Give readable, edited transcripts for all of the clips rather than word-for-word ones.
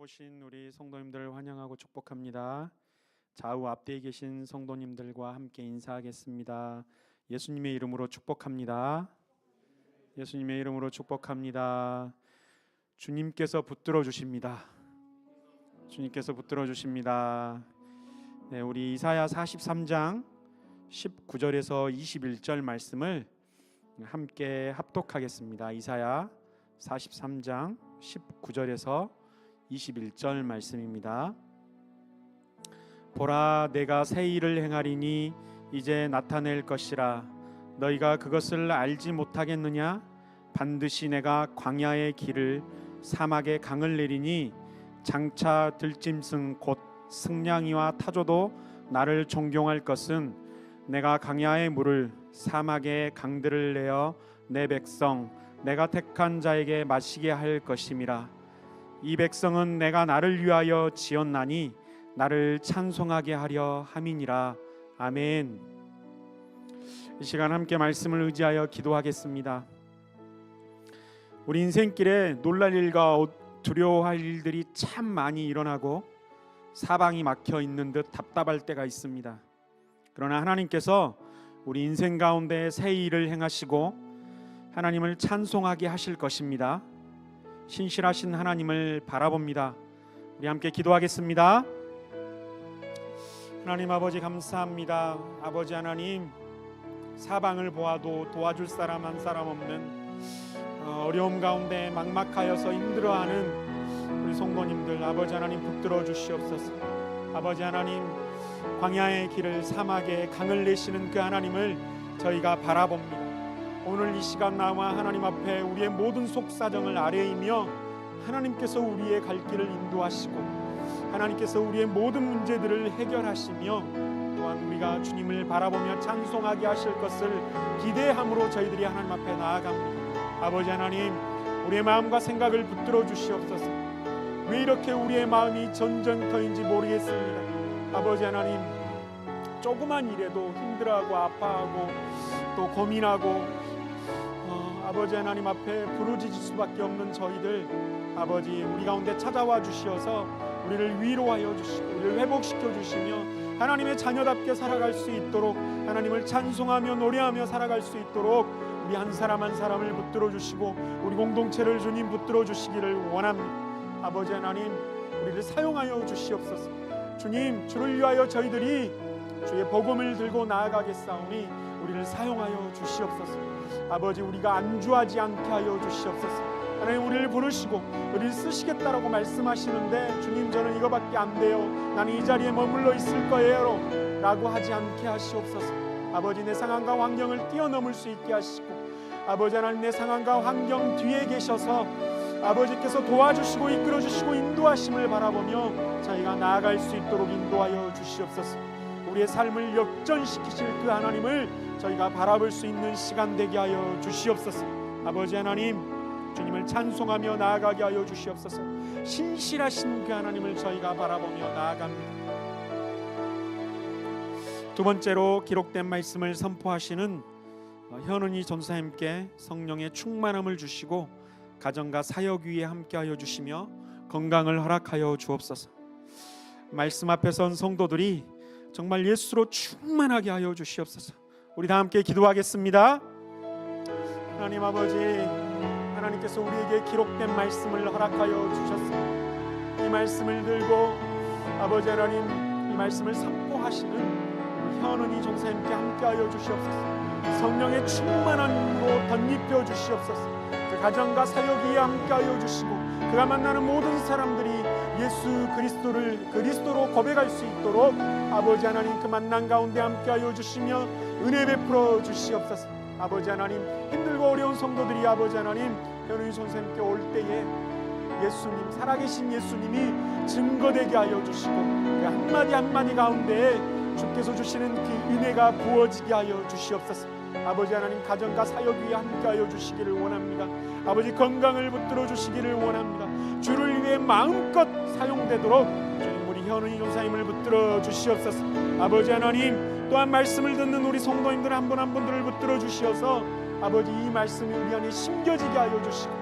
오신 우리 성도님들 환영하고 축복합니다. 좌우 앞뒤에 계신 성도님들과 함께 인사하겠습니다. 예수님의 이름으로 축복합니다. 예수님의 이름으로 축복합니다. 주님께서 붙들어 주십니다. 주님께서 붙들어 주십니다. 네, 우리 이사야 43장 19절에서 21절 말씀을 함께 합독하겠습니다. 이사야 43장 19절에서 21절 말씀입니다. 보라, 내가 새 일을 행하리니 이제 나타낼 것이라. 너희가 그것을 알지 못하겠느냐? 반드시 내가 광야의 길을 사막의 강을 내리니 장차 들짐승 곧 승냥이와 타조도 나를 존경할 것은 내가 광야의 물을 사막의 강들을 내어 내 백성 내가 택한 자에게 마시게 할 것임이라. 이 백성은 내가 나를 위하여 지었나니 나를 찬송하게 하려 함이니라. 아멘. 이 시간 함께 말씀을 의지하여 기도하겠습니다. 우리 인생길에 놀랄 일과 두려워할 일들이 참 많이 일어나고 사방이 막혀 있는 듯 답답할 때가 있습니다. 그러나 하나님께서 우리 인생 가운데 새 일을 행하시고 하나님을 찬송하게 하실 것입니다. 신실하신 하나님을 바라봅니다. 우리 함께 기도하겠습니다. 하나님 아버지 감사합니다. 아버지 하나님, 사방을 보아도 도와줄 사람 한 사람 없는 어려움 가운데 막막하여서 힘들어하는 우리 성도님들, 아버지 하나님 붙들어 주시옵소서. 아버지 하나님, 광야의 길을 사막에 강을 내시는 그 하나님을 저희가 바라봅니다. 오늘 이 시간 나와 하나님 앞에 우리의 모든 속사정을 아뢰이며 하나님께서 우리의 갈 길을 인도하시고 하나님께서 우리의 모든 문제들을 해결하시며 또한 우리가 주님을 바라보며 찬송하게 하실 것을 기대함으로 저희들이 하나님 앞에 나아갑니다. 아버지 하나님, 우리의 마음과 생각을 붙들어 주시옵소서. 왜 이렇게 우리의 마음이 전쟁터인지 모르겠습니다. 아버지 하나님, 조그만 일에도 힘들어하고 아파하고 또 고민하고 아버지 하나님 앞에 부르짖을 수밖에 없는 저희들, 아버지 우리 가운데 찾아와 주시어서 우리를 위로하여 주시고 우리를 회복시켜 주시며 하나님의 자녀답게 살아갈 수 있도록, 하나님을 찬송하며 노래하며 살아갈 수 있도록 우리 한 사람 한 사람을 붙들어 주시고 우리 공동체를 주님 붙들어 주시기를 원합니다. 아버지 하나님, 우리를 사용하여 주시옵소서. 주님, 주를 위하여 저희들이 주의 복음을 들고 나아가겠사오니 우리를 사용하여 주시옵소서. 아버지, 우리가 안주하지 않게 하여 주시옵소서. 하나님, 우리를 부르시고 우리를 쓰시겠다라고 말씀하시는데 주님, 저는 이거밖에 안 돼요, 나는 이 자리에 머물러 있을 거예요 라고 하지 않게 하시옵소서. 아버지, 내 상황과 환경을 뛰어넘을 수 있게 하시고 아버지 하나님, 내 상황과 환경 뒤에 계셔서 아버지께서 도와주시고 이끌어주시고 인도하심을 바라보며 저희가 나아갈 수 있도록 인도하여 주시옵소서. 우리의 삶을 역전시키실 그 하나님을 저희가 바라볼 수 있는 시간 되게 하여 주시옵소서. 아버지 하나님, 주님을 찬송하며 나아가게 하여 주시옵소서. 신실하신 그 하나님을 저희가 바라보며 나아갑니다. 두 번째로 기록된 말씀을 선포하시는 현은희 전사님께 성령의 충만함을 주시고 가정과 사역 위에 함께하여 주시며 건강을 허락하여 주옵소서. 말씀 앞에 선 성도들이 정말 예수로 충만하게 하여 주시옵소서. 우리 다 함께 기도하겠습니다. 하나님 아버지, 하나님께서 우리에게 기록된 말씀을 허락하여 주셨습니다. 이 말씀을 들고 아버지 하나님, 이 말씀을 선포하시는 우리 현은희 전사님께 함께하여 주시옵소서. 성령의 충만함으로 덧입혀 주시옵소서. 그 가정과 사역 위에 함께하여 주시고 그가 만나는 모든 사람들이 예수 그리스도를 그리스도로 고백할 수 있도록 아버지 하나님, 그 만남 가운데 함께하여 주시며 은혜 베풀어 주시옵소서. 아버지 하나님, 힘들고 어려운 성도들이 아버지 하나님, 현우희 선생님께 올 때에 예수님, 살아계신 예수님이 증거되게 하여 주시고 그 한마디 한마디 가운데 주께서 주시는 그 은혜가 부어지게 하여 주시옵소서. 아버지 하나님, 가정과 사역 위에 함께하여 주시기를 원합니다. 아버지, 건강을 붙들어 주시기를 원합니다. 주를 위해 마음껏 사용되도록 주님, 우리 현은희 전사님을 붙들어 주시옵소서. 아버지 하나님, 또한 말씀을 듣는 우리 성도님들 한 분 한 분들을 붙들어 주시어서 아버지, 이 말씀이 우리 안에 심겨지게 하여 주시고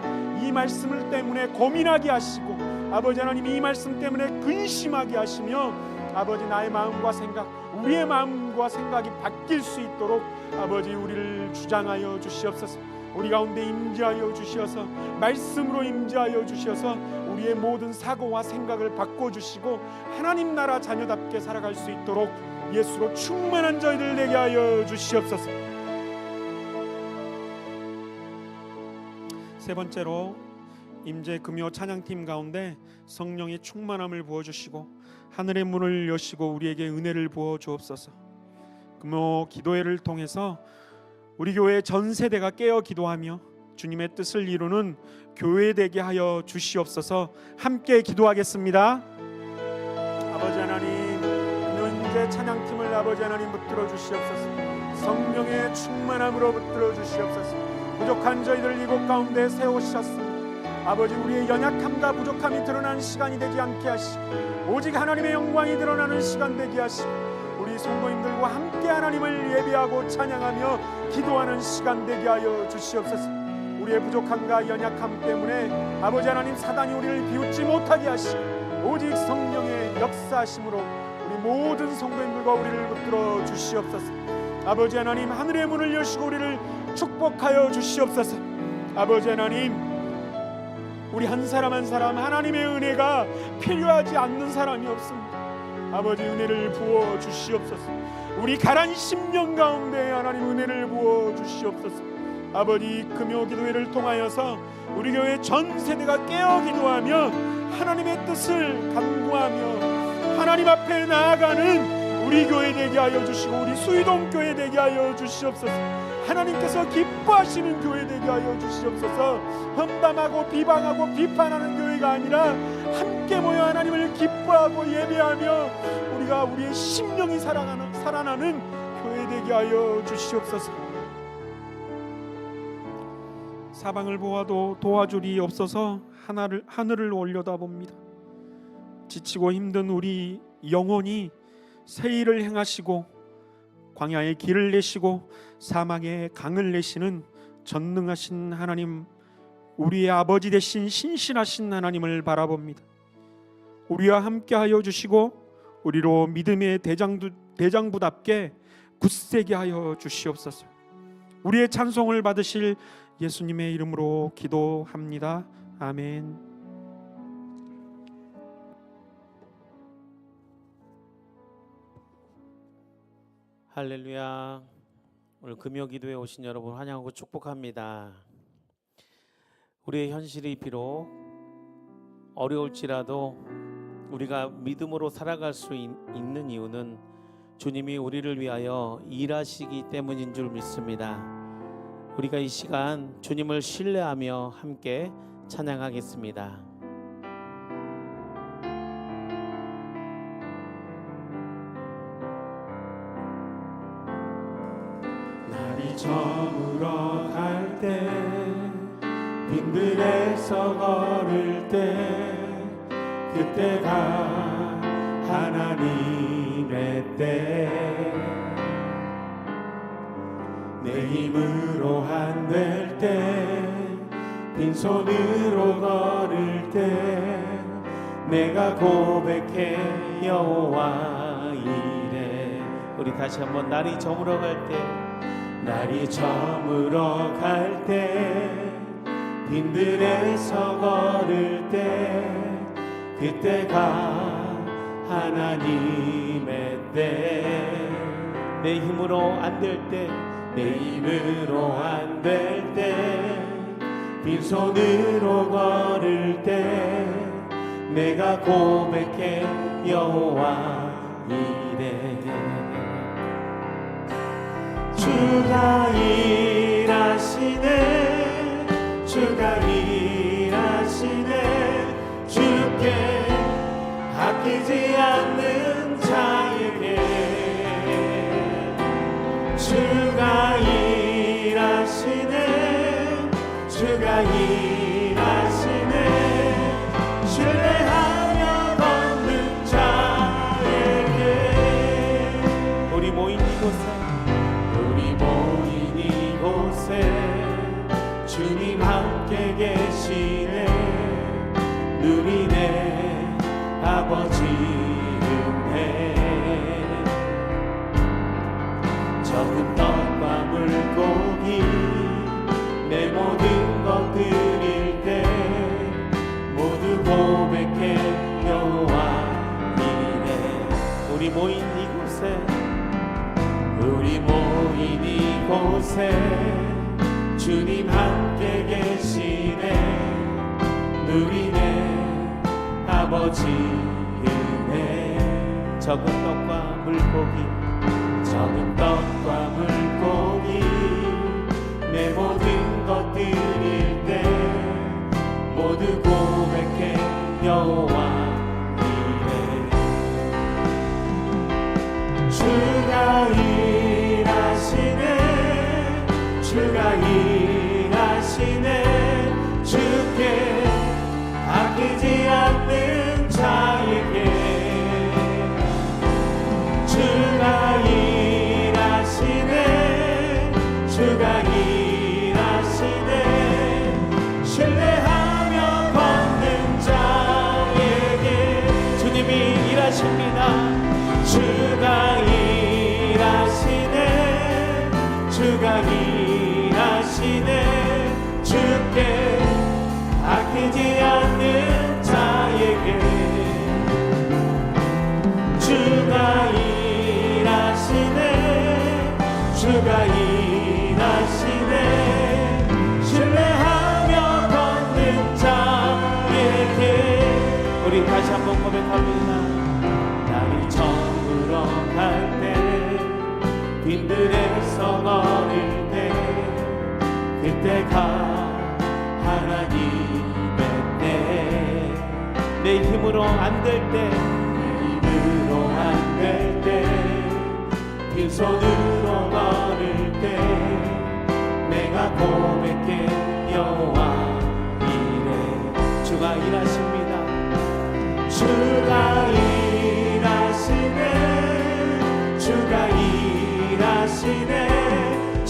이 말씀을 때문에 고민하게 하시고 아버지 하나님 이 말씀 때문에 근심하게 하시며 아버지 나의 마음과 생각, 우리의 마음과 생각이 바뀔 수 있도록 아버지 우리를 주장하여 주시옵소서. 우리 가운데 임재하여 주시어서 말씀으로 임재하여 주시어서 우리의 모든 사고와 생각을 바꿔주시고 하나님 나라 자녀답게 살아갈 수 있도록 예수로 충만한 저희들 되게 하여 주시옵소서. 세 번째로 임재 금요 찬양팀 가운데 성령의 충만함을 부어주시고 하늘의 문을 여시고 우리에게 은혜를 부어 주옵소서. 금요 기도회를 통해서 우리 교회 전 세대가 깨어 기도하며 주님의 뜻을 이루는 교회 되게 하여 주시옵소서. 함께 기도하겠습니다. 아버지 하나님, 금요 찬양팀을 아버지 하나님 붙들어 주시옵소서. 성령의 충만함으로 붙들어 주시옵소서. 부족한 저희들 이곳 가운데 세우셨습니다. 아버지 우리의 연약함과 부족함이 드러나는 시간이 되지 않게 하시고 오직 하나님의 영광이 드러나는 시간 되게 하시고 우리 성도님들과 함께 하나님을 예배하고 찬양하며 기도하는 시간 되게 하여 주시옵소서. 우리의 부족함과 연약함 때문에 아버지 하나님 사단이 우리를 비웃지 못하게 하시고 오직 성령의 역사하심으로 우리 모든 성도님들과 우리를 붙들어 주시옵소서. 아버지 하나님 하늘의 문을 여시고 우리를 축복하여 주시옵소서. 아버지 하나님 우리 한 사람 한 사람 하나님의 은혜가 필요하지 않는 사람이 없습니다. 아버지 은혜를 부어 주시옵소서. 우리 가난 심령 가운데 하나님 은혜를 부어 주시옵소서. 아버지 금요 기도회를 통하여서 우리 교회 전 세대가 깨어 기도하며 하나님의 뜻을 간구하며 하나님 앞에 나아가는 우리 교회 되게 하여 주시고 우리 수의동 교회 되게 하여 주시옵소서. 하나님께서 기뻐하시는 교회 되게 하여 주시옵소서. 험담하고 비방하고 비판하는 교회가 아니라 함께 모여 하나님을 기뻐하고 예배하며 우리가 우리의 심령이 살아나는 교회 되게 하여 주시옵소서. 사방을 보아도 도와줄이 없어서 하늘을 올려다봅니다. 지치고 힘든 우리 영혼이 새 일을 행하시고 광야의 길을 내시고 사막의 강을 내시는 전능하신 하나님, 우리의 아버지 되신 신실하신 하나님을 바라봅니다. 우리와 함께하여 주시고 우리로 믿음의 대장부답게 굳세게 하여 주시옵소서. 우리의 찬송을 받으실 예수님의 이름으로 기도합니다. 아멘. 할렐루야. 오늘 금요 기도에 오신 여러분 환영하고 축복합니다. 우리의 현실이 비록 어려울지라도 우리가 믿음으로 살아갈 수 있는 이유는 주님이 우리를 위하여 일하시기 때문인 줄 믿습니다. 우리가 이 시간 주님을 신뢰하며 함께 찬양하겠습니다. 날이 저물어 갈 때 빈들에서 걸을 때 그때가 하나님의 때 내 힘으로 안 될 때 빈손으로 걸을 때 내가 고백해 여호와 이래. 우리 다시 한번 날이 저물어 갈 때 날이 저물어 갈 때 빈들에서 걸을 때 그때가 하나님의 때 내 힘으로 안 될 때 내 힘으로 안 될 때 빈손으로 걸을 때 내가 고백해 여호와 이래. 주가 일하시네 주가 일하시네 주께 아끼지 않는 자에게 주가 일하시네 주가 일하시네 신뢰하며 걷는 자에게 우리 모인 이곳에 주님 함께 계시네. 눈이 내 아버지 은혜 적은 떡과 물고기 내 모든 것 드릴 때 모두 고백해 여호와 이래. 우리 모인 이곳에 주님 함께 계시네. 누리네 아버지 은혜. 적은 떡과 물고기 내 모든 것 드릴 때 모두 고백해 여호와 이래. 주가 일하시네 주께 아끼지 않는 자에게. 주가 일하시네 신뢰하며 걷는 자에게. 주님이 일하십니다. 주가 일하시네 주께 아끼지 않는 자에게. 주가 일하시네 신뢰하며 걷는 자에게. 우리 다시 한번 고백합니다. 날이 저물어 갈 때 빈들에서 걸을 때 그때가 하나님의 때. 내 힘으로 안 될 때 빈손으로 걸을 때 내가 고백해 여호와 이래. 주가 일하십니다. 주가 일하시네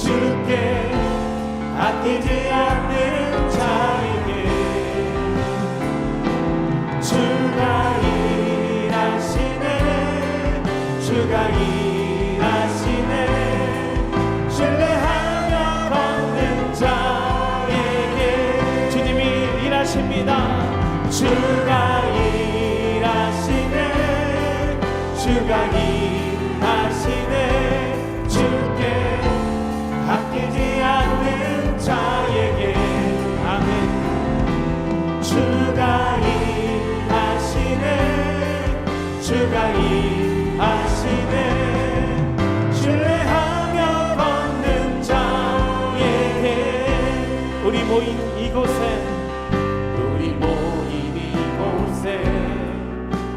주께 아끼지 않는 자에게. 주가 일하시네 신뢰하며 걷는 자에게. 주님이 일하십니다. 주가 일하시네 주께 아끼지 않는 자에게. 아멘. 주가 일하시네 신뢰하며 걷는 자에게. 우리 모인 이곳에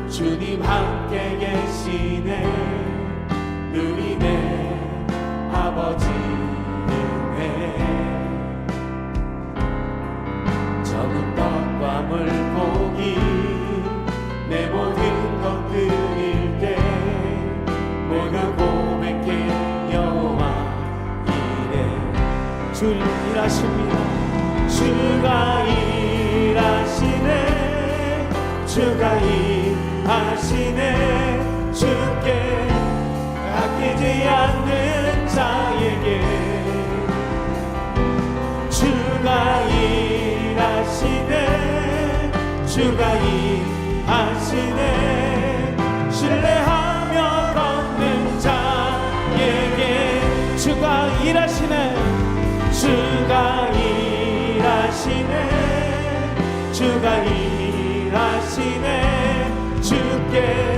주님 함께 계시네. 누리네 아버지 은혜. 적은 떡과 물고기 내 모든 것 드릴 때 모두 고백해 여호와 이래. 주 일하십니다. 주가 일하시네 주께 아끼지 않는 자에게. 주가 일하시네 신뢰하며 걷는 자에게. 주가 일하시네 주께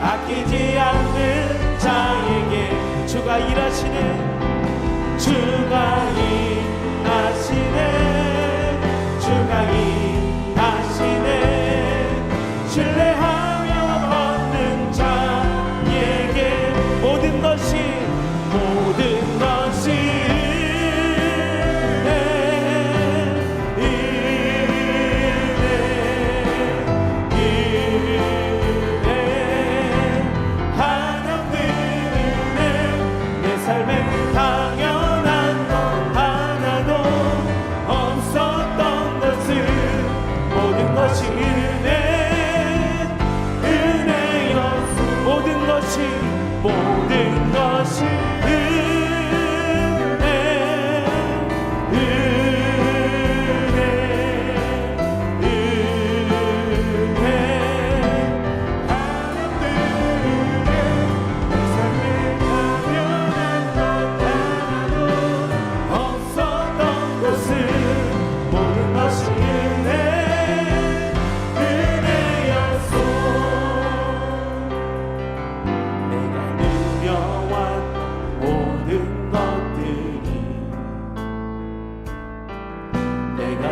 아끼지 않는 자에게. 주가 일하시네 신뢰하며 걷는 자에게. 모든 것이 삶의 당연한 것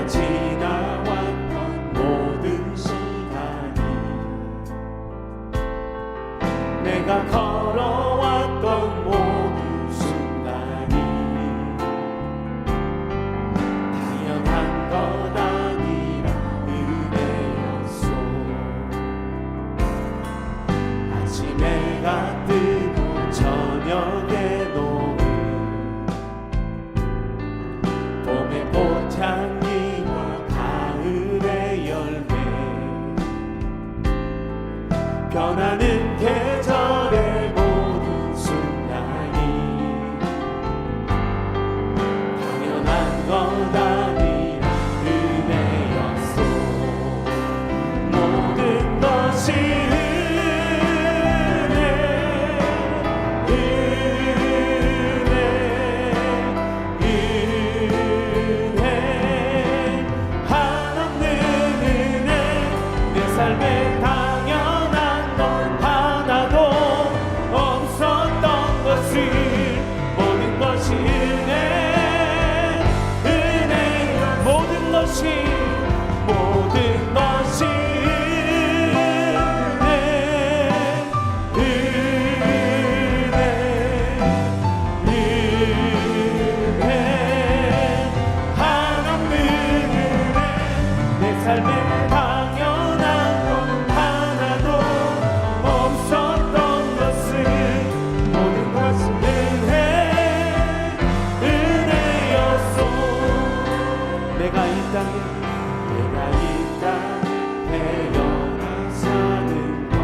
지나왔던 모든 시간이 내가 걸어왔던 모든 순간이 당연한 것 아니라 은혜였소. 아침에 해가 뜨고 저녁에 노을 봄의 꽃향기와 가을의 열매 변하는 계절의 모든 순간이 당연한 것 아니라 은혜였소. 모든 것이 삶에 당연한 것 하나도 없었던 것을 모든 것이 은혜 모든 것이 은혜 한없는 은혜 내 삶에 내가 이 땅에 태어나 사는 것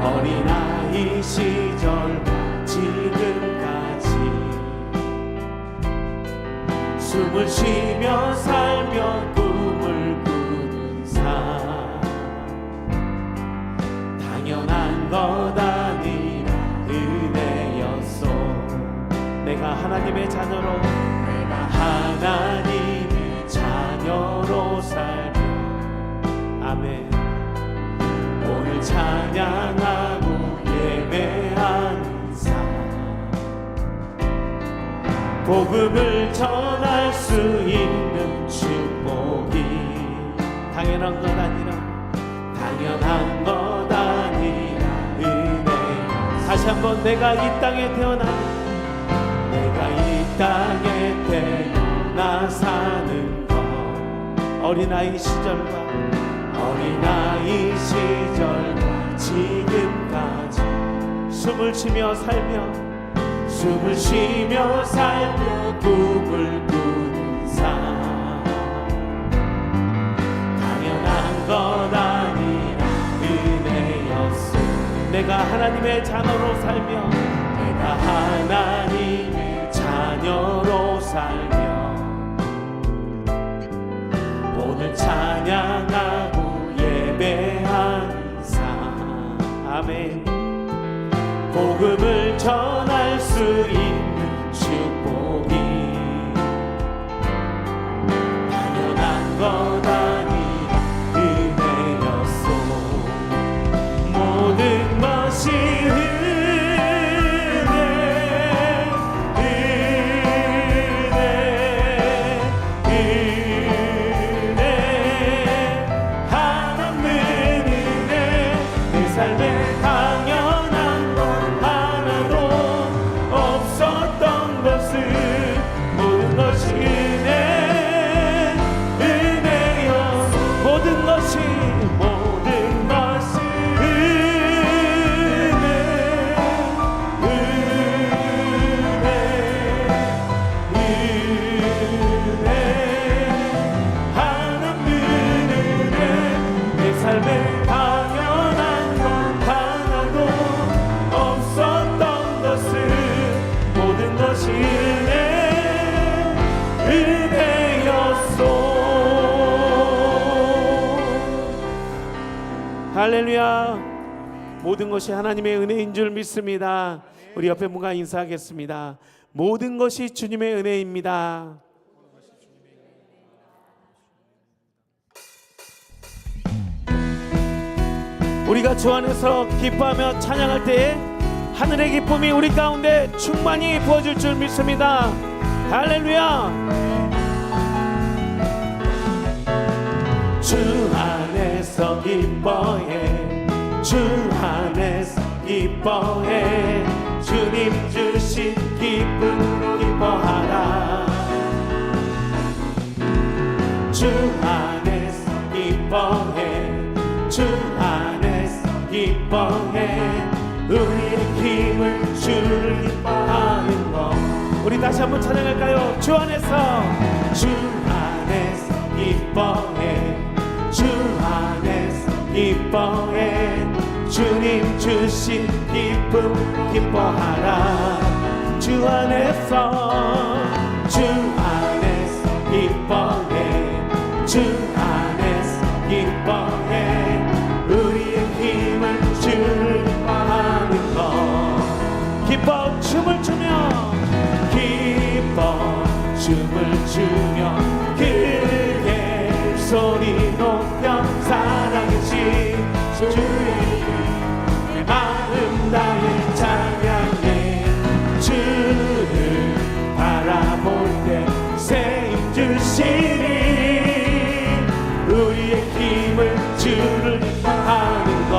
어린아이 시절과 지금까지 숨을 쉬며 살며 꿈을 꾸는 삶 당연한 것 아니라 은혜였소. 내가 하나님의 자녀로 하나님의 자녀로 살며 아멘. 오늘 찬양하고 예배하는 삶 복음을 전할 수 있는 축복이 당연한 것 아니라 은혜. 다시 한번 내가 이 땅에 태어나 내가 이 땅에 태어나 사는 것 어린아이 시절과 지금까지 숨을 쉬며 살며 꿈을 꾸는 삶 당연한 것 아니라 은혜였소. 내가 하나님의 자녀로 살며 오늘 찬양하고 예배하는 삶 아멘. 복음을 전할 수 있는 축복이 당연한 것 아니라 은혜였소. 모든 것이 할렐루야. 모든 것이 하나님의 은혜인 줄 믿습니다. 우리 옆에 분과 인사하겠습니다. 모든 것이 주님의 은혜입니다. 우리가 주 안에서 기뻐하며 찬양할 때에 하늘의 기쁨이 우리 가운데 충만히 부어질 줄 믿습니다. 할렐루야. 주 안에서 기뻐해, 주 안에서 기뻐해, 주님 주신 기쁨으로 기뻐하라. 주 안에서 기뻐해, 주 안에서 기뻐해, 우리의 힘을 주를 기뻐하는 것. 우리 다시 한번 찬양할까요? 주 안에서, 주 안에서 기뻐해, 주 안에서 기뻐해, 주님 주신 기쁨 기뻐하라. 주 안에서, 주 안에서 기뻐해, 주 안에서 기뻐해, 우리의 힘을 주를 기뻐하는 것. 기뻐 춤을 추며, 기뻐 춤을 추며, 크게 소리 높여 사랑하시 주의 내 마음 다해 찬양해. 주를 바라볼 때 새 힘 주시니, 우리의 힘을 주를 기뻐하는 것.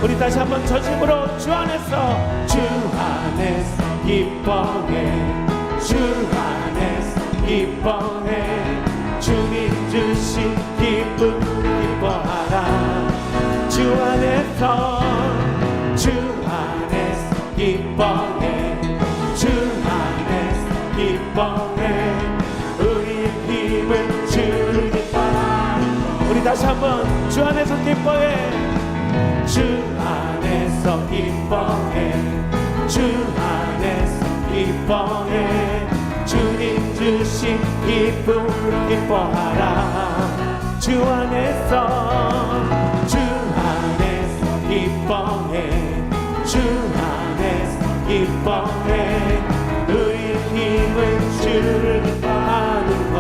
우리 다시 한번 전심으로 주 안에서, 주 안에서 기뻐해, 주 안에서 기뻐해, 주님 주신 기쁨 기뻐하라. 주 안에서, 주 안에서 기뻐해, 주 안에서 기뻐해, 우리의 힘을 주를 기뻐하라. 우리 다시 한번 주 안에서 기뻐해, 주 안에서 기뻐해, 주 안에서 기뻐해, 주님 주신 기쁨으로 기뻐하라. 주 안에서, 주 안에서 기뻐해, 주 안에서 기뻐해, 우리의 힘을 주를 기뻐하는 것.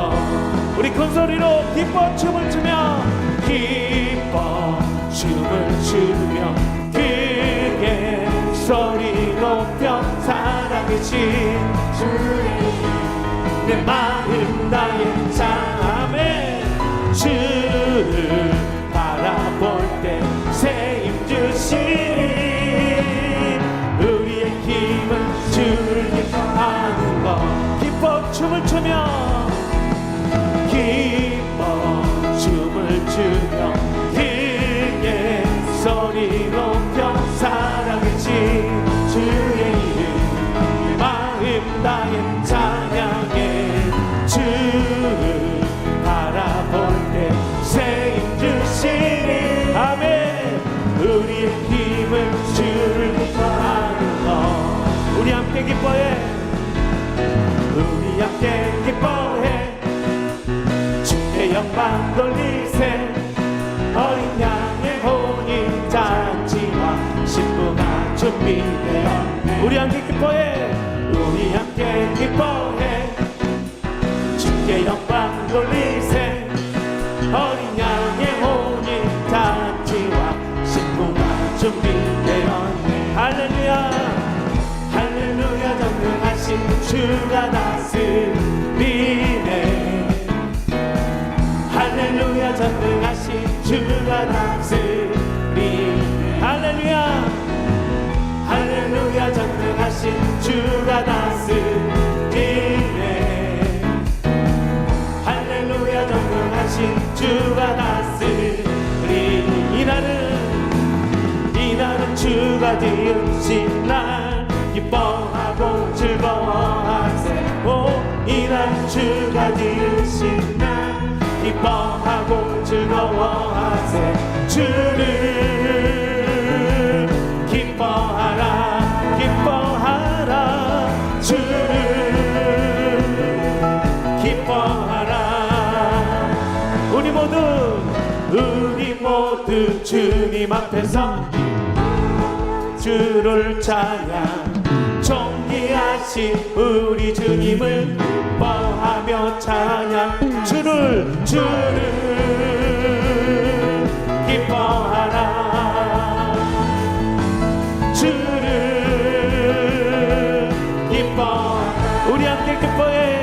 우리 큰 소리로 기뻐 춤을 추며, 기뻐 춤을 추며, 크게 소리 높여 사랑이신 주의 내 마음 다해 찬양해. 주를 바라볼 때 새 힘 주시니, 우리의 힘을 주를 기뻐하는 것. 기뻐 춤을 추며, 기뻐 춤을 추며, 크게 소리 높여 사랑하신 주의 이름 마음 다해 찬양해. 주를 바라볼 때 새 힘 주시니, 아멘. 우리의 힘을 주를 기뻐하는 것. 우리 함께 기뻐해, 우리 함께 기뻐해, 주께 영광 돌리세. 어린 양의 혼인 잔치와 신부가 준비되었네. 우리 함께 기뻐해, 우리 함께 기뻐해, 주께 영광 돌리세. 어린 양의 혼인 잔치와 신부가 준비되었네. 할렐루야, 할렐루야. 전능하신 주가 다스리네. 할렐루야. 전능하신 주가 다스리네. 할렐루야, 할렐루야. 전능하신 주가 다스리네. 할렐루야. 전능하신 주가 다스리네. 이날은 주가 지으신 날, 기뻐하고 즐거워하세. 오, 이날은 주가 지으신 날, 기뻐하고 즐거워하세. 주를 기뻐하라, 기뻐하라. 주를 기뻐하라. 우리 모두 주님 앞에서 주를 찬양. 존귀하신 우리 주님을 기뻐하며 찬양. 주를 기뻐하라. 주를 기뻐하라. 우리 함께 기뻐해.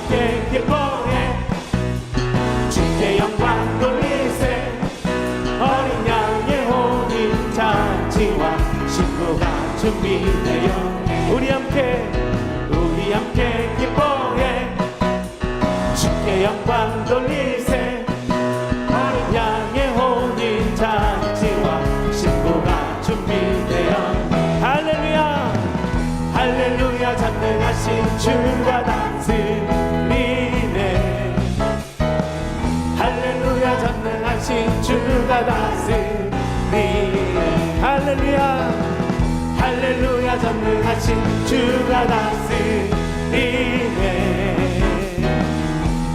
함께 기뻐해 주께 영광 돌리세 어린 양의 혼인 잔치와 신부가 준비되어 우리 함께 기뻐해 주께 영광 돌리세 어린 양의 혼인 잔치와 신부가 준비되어 할렐루야 할렐루야 전능하신 주가 다스리네 할렐루야 전능하신 주가 다스리네 할렐루야 할렐루야 전능하신 주가 다스리네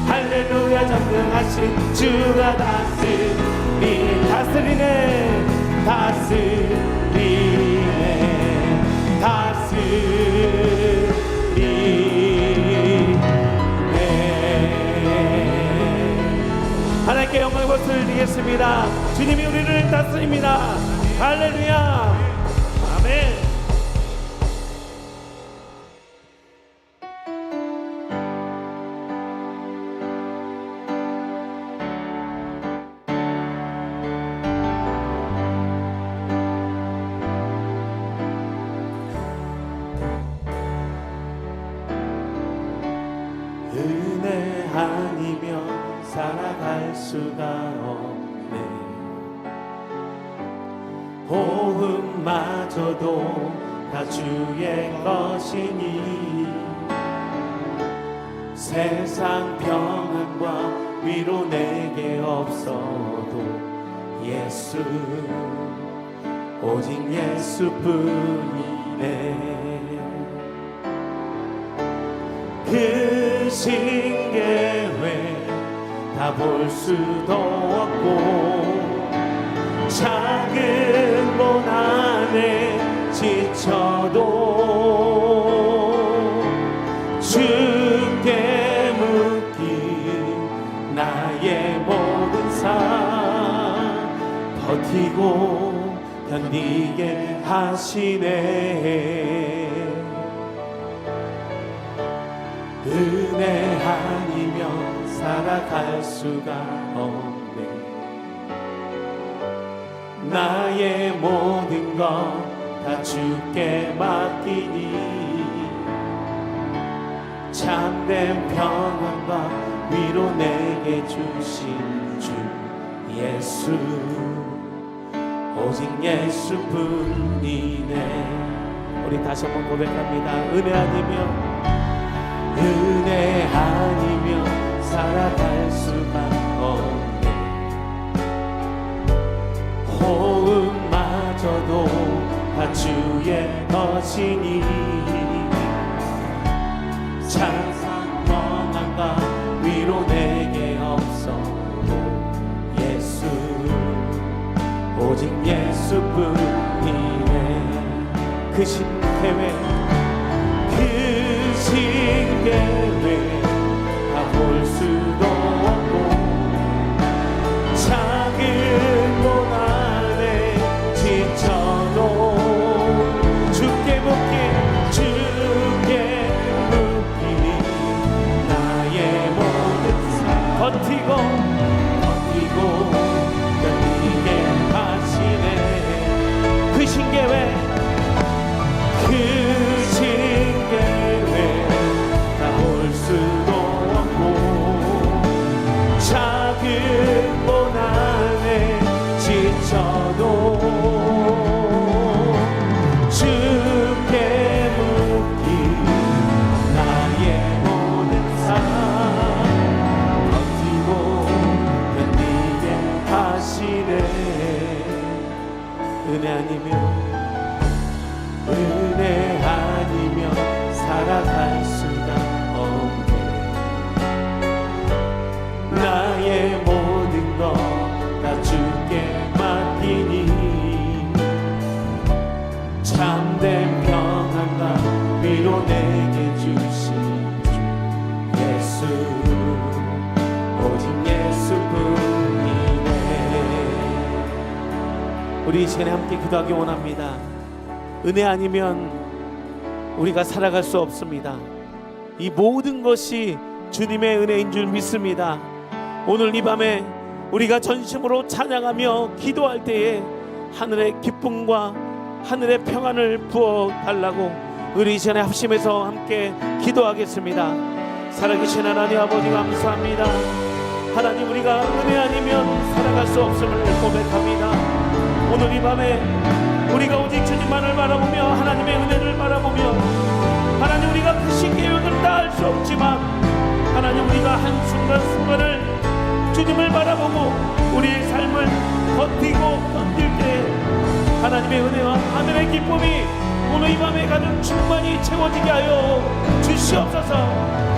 할렐루야 전능하신 주가 다스리네 하나님께 영광의 박수를 드리겠습니다. 주님이 우리를 다스립니다. 할렐루야 아멘. 은혜 아니면 살아갈 수가 없네 호흡마저도 다 주의 것이니 세상 평안과 위로 내게 없어도 예수 오직 예수뿐이네 그 신계회 다 볼 수도 없고 작은 문 안에 지쳐도 주께 묶인 나의 모든 삶 버티고 견디게 하시네 은혜 아니면 살아갈 수가 없네 나의 모든 것 다 주께 맡기니 참된 평안과 위로 내게 주신 주 예수 오직 예수뿐이네 우리 다시 한번 고백합니다 은혜 아니면 살아갈 수가 없네 호흡마저도 다 주의 것이니 찬상 평안과 위로 내게 없어도 예수 오직 예수뿐이네 그 신계회 다 볼 수도 없고 작은 문 안에 지쳐도 주께 묶인 나의 모든 삶 버티고 견디게 하시네 그 신계회 수도 없고 작은 문 안에 지쳐도 주께 묶인 나의 모든 삶 버티고 견디게 하시네 은혜 아니면 살아갈 수가 나의 모든 것 다 주께 맡기니 참된 평안과 위로 내게 주신 주 예수 오직 예수뿐이네 우리 이 시간에 함께 기도하기 원합니다 은혜 아니면 우리가 살아갈 수 없습니다 이 모든 것이 주님의 은혜인 줄 믿습니다. 오늘 이 밤에 우리가 전심으로 찬양하며 기도할 때에 하늘의 기쁨과 하늘의 평안을 부어 달라고 우리 이 시간에 합심해서 함께 기도하겠습니다. 살아계신 하나님 아버지 감사합니다. 하나님, 우리가 은혜 아니면 살아갈 수 없음을 고백합니다. 오늘 이 밤에 우리가 오직 주님만을 바라보며 하나님의 은혜를 바라보며 하나님, 우리가 그 계획을 다 할 수 없지만 하나님, 우리가 한순간순간을 주님을 바라보고 우리의 삶을 버티고 견딜 때 하나님의 은혜와 하늘의 기쁨이 오늘 이 밤에 가득 충만히 채워지게 하여 주시옵소서.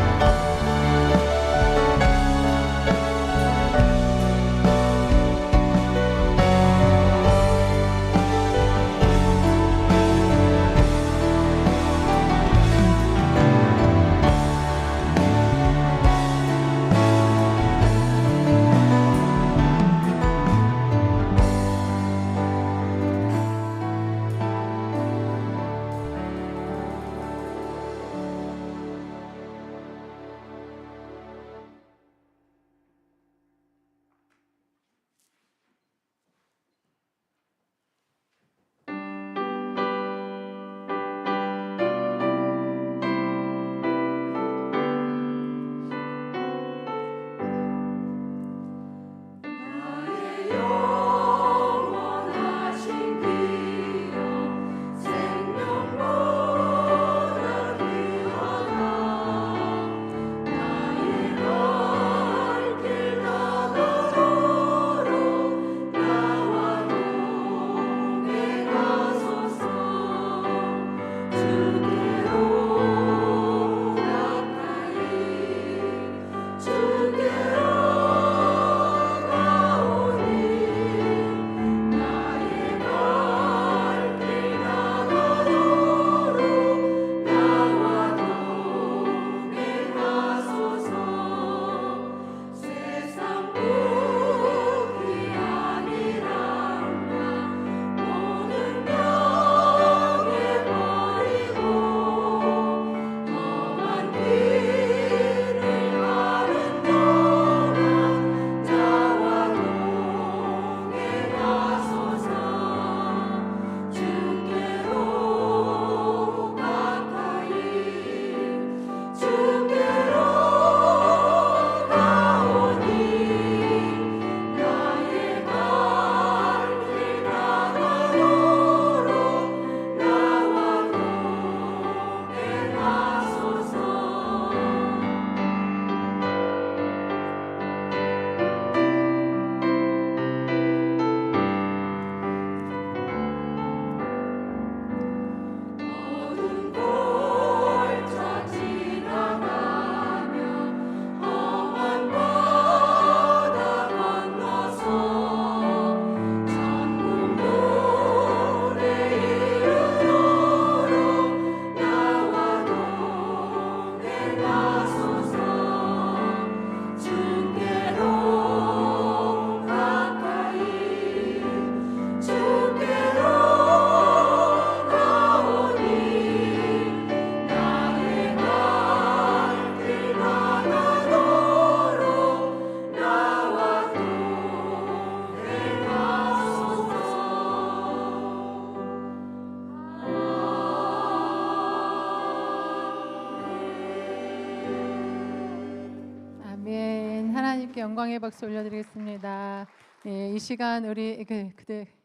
영광의 박수 올려드리겠습니다. 이 시간 우리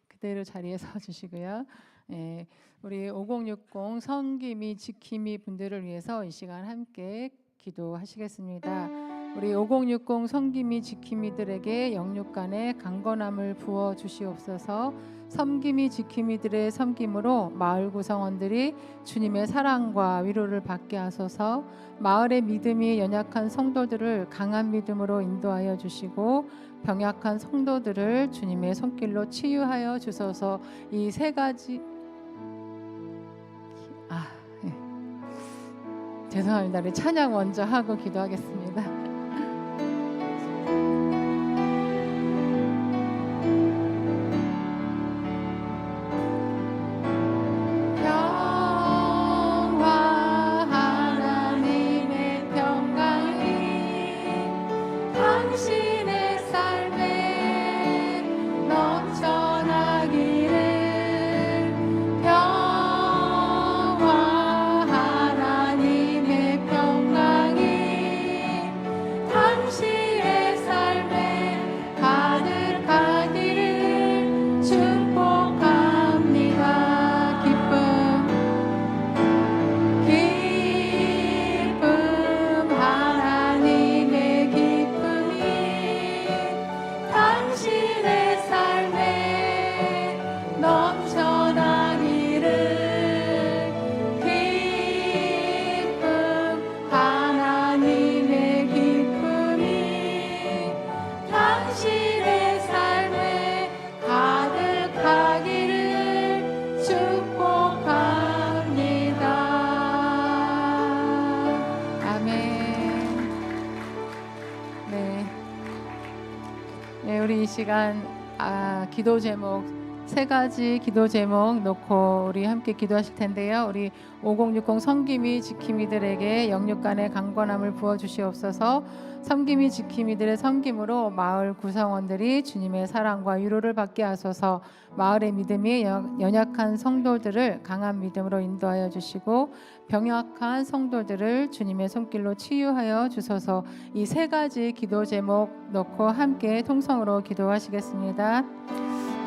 그대로 자리에 서 주시고요. 우리 5060 섬김이 지킴이 분들을 위해서 이 시간 함께 기도하시겠습니다. 우리 5060 섬김이 지킴이들에게 영육간의 강건함을 부어 주시옵소서. 섬김이 지킴이들의 섬김으로 마을 구성원들이 주님의 사랑과 위로를 받게 하소서. 마을의 믿음이 연약한 성도들을 강한 믿음으로 인도하여 주시고 병약한 성도들을 주님의 손길로 치유하여 주소서. 이 세 가지 죄송합니다. 우리 찬양 먼저 하고 기도하겠습니다. 영화 하나님의 평강이 우리 이 시간 기도 제목 3가지 기도 제목 놓고 우리 함께 기도하실 텐데요. 우리 5060 섬김이 지킴이들에게 영육간의 강건함을 부어 주시옵소서. 섬김이 지킴이들의 섬김으로 마을 구성원들이 주님의 사랑과 위로를 받게 하소서. 마을의 믿음이 연약한 성도들을 강한 믿음으로 인도하여 주시고 병약한 성도들을 주님의 손길로 치유하여 주소서. 이 3가지 기도 제목 놓고 함께 통성으로 기도하시겠습니다.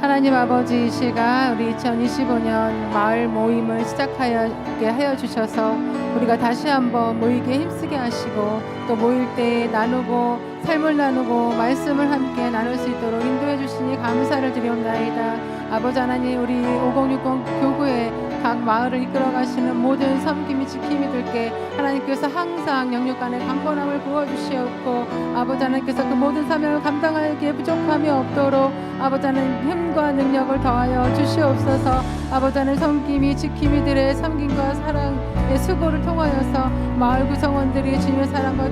하나님 아버지, 이 시간 우리 2025년 마을 모임을 시작하게 하여 주셔서 우리가 다시 한번 모이게 힘쓰게 하시고 또 모일 때 나누고 삶을 나누고 말씀을 함께 나눌 수 있도록 인도해 주시니 감사를 드리옵나이다. 아버지 하나님, 우리 5060 교구의 각 마을을 이끌어 가시는 모든 섬김이 지킴이들께 하나님께서 항상 영육간의 강건함을 부어주시옵고 아버지 하나님께서 그 모든 사명을 감당하기에 부족함이 없도록 아버지 하나님 힘과 능력을 더하여 주시옵소서. 아버지 하나님 섬김이 지킴이들의 섬김과 사랑의 수고를 통하여서 마을 구성원들이 주님의 사랑과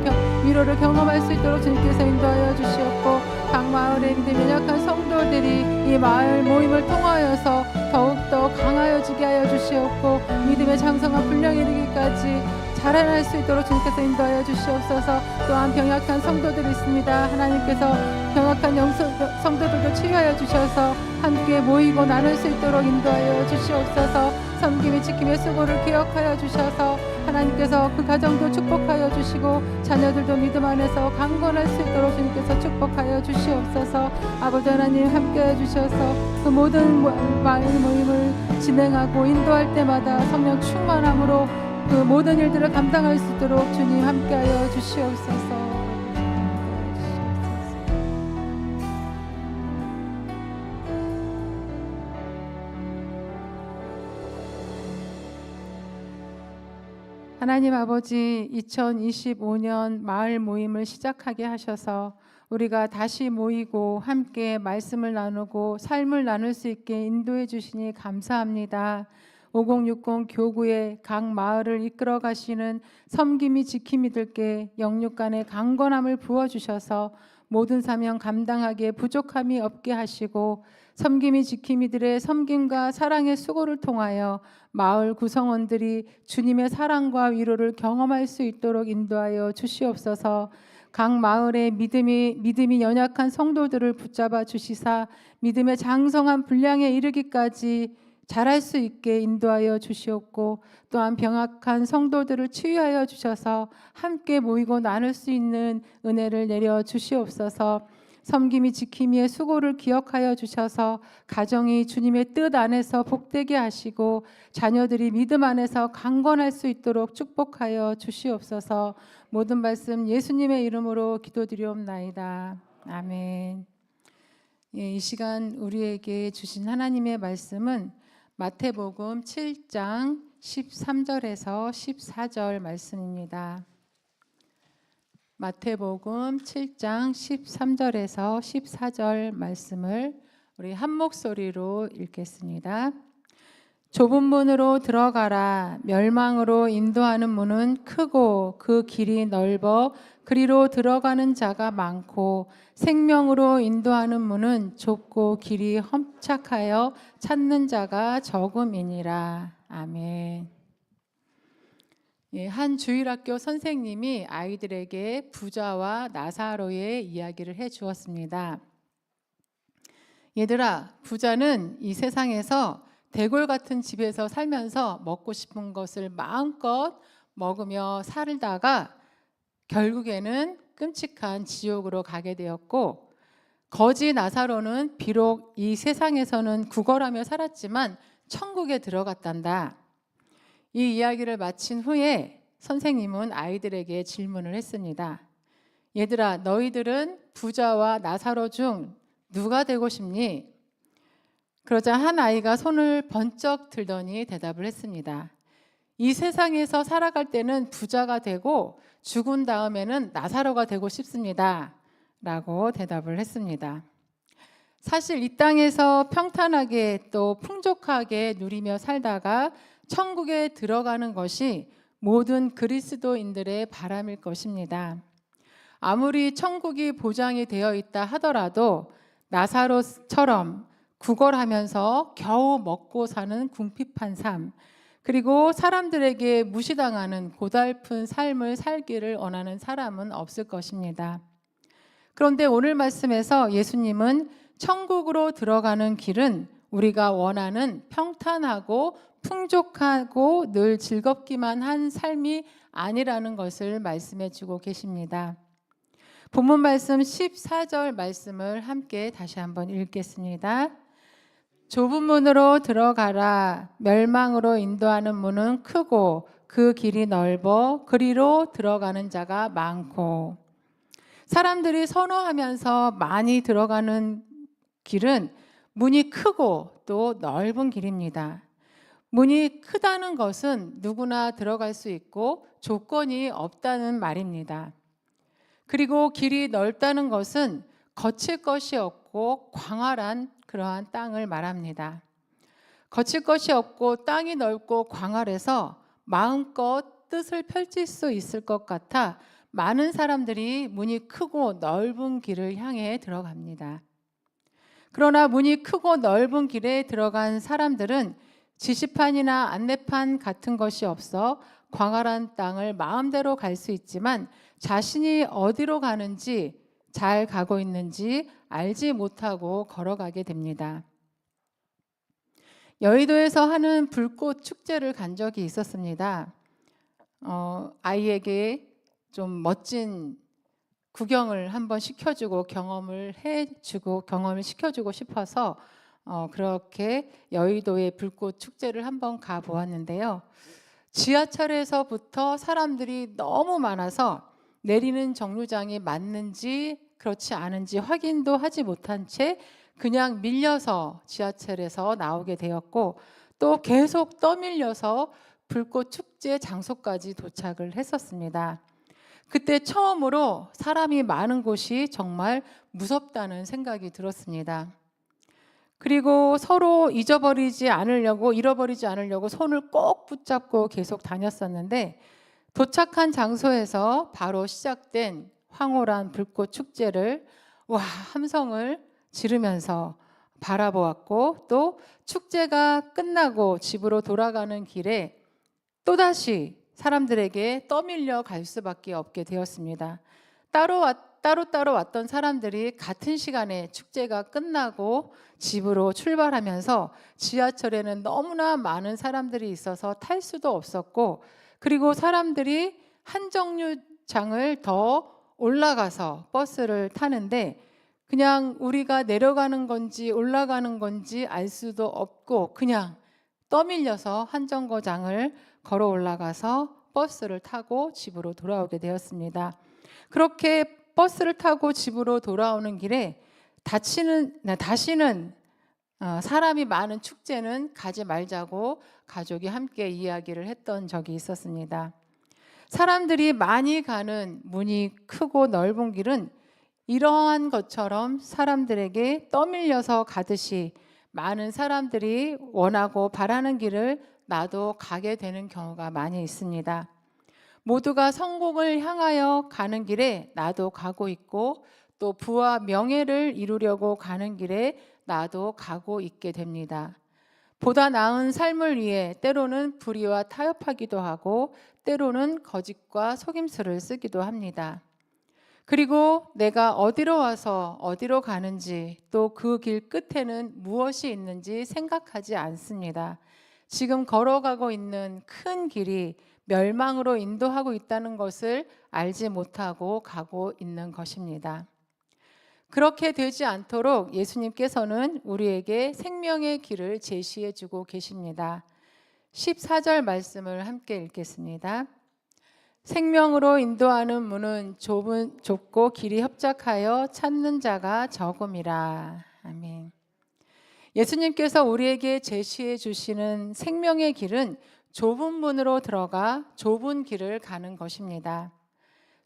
위로를 경험할 수 있도록 주님께서 인도하여 주시옵고 각 마을의 믿음 연약한 성도들이 이 마을 모임을 통하여서 더욱더 강하여지게 하여 주시옵고 믿음의 장성한 분량에 이르기까지 자라날 수 있도록 주님께서 인도하여 주시옵소서. 또한 병약한 성도들이 있습니다. 하나님께서 병약한 성도들도 치유하여 주셔서 함께 모이고 나눌 수 있도록 인도하여 주시옵소서. 섬김이 지킴의 수고를 기억하여 주셔서 하나님께서 그 가정도 축복하여 주시고 자녀들도 믿음 안에서 강건할 수 있도록 주님께서 축복하여 주시옵소서. 아버지 하나님 함께해 주셔서 그 모든 마을 모임을 진행하고 인도할 때마다 성령 충만함으로 그 모든 일들을 감당할 수 있도록 주님 함께하여 주시옵소서. 하나님 아버지, 2025년 마을 모임을 시작하게 하셔서 우리가 다시 모이고 함께 말씀을 나누고 삶을 나눌 수 있게 인도해 주시니 감사합니다. 5060 교구의 각 마을을 이끌어 가시는 섬김이 지킴이들께 영육간의 강건함을 부어주셔서 모든 사명 감당하기에 부족함이 없게 하시고 섬김이 지킴이들의 섬김과 사랑의 수고를 통하여 마을 구성원들이 주님의 사랑과 위로를 경험할 수 있도록 인도하여 주시옵소서. 각 마을의 믿음이 연약한 성도들을 붙잡아 주시사 믿음의 장성한 분량에 이르기까지 잘할 수 있게 인도하여 주시옵고 또한 병약한 성도들을 치유하여 주셔서 함께 모이고 나눌 수 있는 은혜를 내려 주시옵소서. 섬김이 지킴이의 수고를 기억하여 주셔서 가정이 주님의 뜻 안에서 복되게 하시고 자녀들이 믿음 안에서 강건할 수 있도록 축복하여 주시옵소서. 모든 말씀 예수님의 이름으로 기도드리옵나이다. 아멘. 이 시간 우리에게 주신 하나님의 말씀은 마태복음 7장 13절에서 14절 말씀입니다. 마태복음 7장 13절에서 14절 말씀을 우리 한 목소리로 읽겠습니다. 좁은 문으로 들어가라. 멸망으로 인도하는 문은 크고 그 길이 넓어 그리로 들어가는 자가 많고 생명으로 인도하는 문은 좁고 길이 험착하여 찾는 자가 적음이니라. 아멘. 한 주일학교 선생님이 아이들에게 부자와 나사로의 이야기를 해 주었습니다. 얘들아, 부자는 이 세상에서 대골 같은 집에서 살면서 먹고 싶은 것을 마음껏 먹으며 살다가 결국에는 끔찍한 지옥으로 가게 되었고, 거지 나사로는 비록 이 세상에서는 구걸하며 살았지만 천국에 들어갔단다. 이 이야기를 마친 후에 선생님은 아이들에게 질문을 했습니다. 얘들아, 너희들은 부자와 나사로 중 누가 되고 싶니? 그러자 한 아이가 손을 번쩍 들더니 대답을 했습니다. 이 세상에서 살아갈 때는 부자가 되고 죽은 다음에는 나사로가 되고 싶습니다. 라고 대답을 했습니다. 사실 이 땅에서 평탄하게 또 풍족하게 누리며 살다가 천국에 들어가는 것이 모든 그리스도인들의 바람일 것입니다. 아무리 천국이 보장이 되어 있다 하더라도 나사로처럼 구걸하면서 겨우 먹고 사는 궁핍한 삶, 그리고 사람들에게 무시당하는 고달픈 삶을 살기를 원하는 사람은 없을 것입니다. 그런데 오늘 말씀에서 예수님은 천국으로 들어가는 길은 우리가 원하는 평탄하고 풍족하고 늘 즐겁기만 한 삶이 아니라는 것을 말씀해 주고 계십니다. 본문 말씀 14절 말씀을 함께 다시 한번 읽겠습니다. 좁은 문으로 들어가라. 멸망으로 인도하는 문은 크고 그 길이 넓어 그리로 들어가는 자가 많고. 사람들이 선호하면서 많이 들어가는 길은 문이 크고 또 넓은 길입니다. 문이 크다는 것은 누구나 들어갈 수 있고 조건이 없다는 말입니다. 그리고 길이 넓다는 것은 거칠 것이 없고 광활한 그러한 땅을 말합니다. 거칠 것이 없고 땅이 넓고 광활해서 마음껏 뜻을 펼칠 수 있을 것 같아 많은 사람들이 문이 크고 넓은 길을 향해 들어갑니다. 그러나 문이 크고 넓은 길에 들어간 사람들은 지시판이나 안내판 같은 것이 없어 광활한 땅을 마음대로 갈 수 있지만 자신이 어디로 가는지 잘 가고 있는지 알지 못하고 걸어가게 됩니다. 여의도에서 하는 불꽃 축제를 간 적이 있었습니다. 아이에게 좀 멋진 구경을 한번 시켜주고 경험을 시켜주고 싶어서 그렇게 여의도의 불꽃 축제를 한번 가보았는데요. 지하철에서부터 사람들이 너무 많아서 내리는 정류장이 맞는지 그렇지 않은지 확인도 하지 못한 채 그냥 밀려서 지하철에서 나오게 되었고, 또 계속 떠밀려서 불꽃 축제 장소까지 도착을 했었습니다. 그때 처음으로 사람이 많은 곳이 정말 무섭다는 생각이 들었습니다. 그리고 서로 잃어버리지 않으려고 손을 꼭 붙잡고 계속 다녔었는데, 도착한 장소에서 바로 시작된 황홀한 불꽃 축제를 함성을 지르면서 바라보았고, 또 축제가 끝나고 집으로 돌아가는 길에 또다시 사람들에게 떠밀려 갈 수밖에 없게 되었습니다. 따로 왔던 사람들이 같은 시간에 축제가 끝나고 집으로 출발하면서 지하철에는 너무나 많은 사람들이 있어서 탈 수도 없었고, 그리고 사람들이 한 정류장을 더 올라가서 버스를 타는데 그냥 우리가 내려가는 건지 올라가는 건지 알 수도 없고 그냥 떠밀려서 한 정거장을 걸어 올라가서 버스를 타고 집으로 돌아오게 되었습니다. 그렇게 버스를 타고 집으로 돌아오는 길에 다시는 사람이 많은 축제는 가지 말자고 가족이 함께 이야기를 했던 적이 있었습니다. 사람들이 많이 가는 문이 크고 넓은 길은 이러한 것처럼 사람들에게 떠밀려서 가듯이 많은 사람들이 원하고 바라는 길을 나도 가게 되는 경우가 많이 있습니다. 모두가 성공을 향하여 가는 길에 나도 가고 있고, 또 부와 명예를 이루려고 가는 길에 나도 가고 있게 됩니다. 보다 나은 삶을 위해 때로는 불의와 타협하기도 하고, 때로는 거짓과 속임수를 쓰기도 합니다. 그리고 내가 어디로 와서 어디로 가는지, 또 그 길 끝에는 무엇이 있는지 생각하지 않습니다. 지금 걸어가고 있는 큰 길이 멸망으로 인도하고 있다는 것을 알지 못하고 가고 있는 것입니다. 그렇게 되지 않도록 예수님께서는 우리에게 생명의 길을 제시해 주고 계십니다. 14절 말씀을 함께 읽겠습니다. 생명으로 인도하는 문은 좁고 길이 협착하여 찾는 자가 적음이라. 아멘. 예수님께서 우리에게 제시해 주시는 생명의 길은 좁은 문으로 들어가 좁은 길을 가는 것입니다.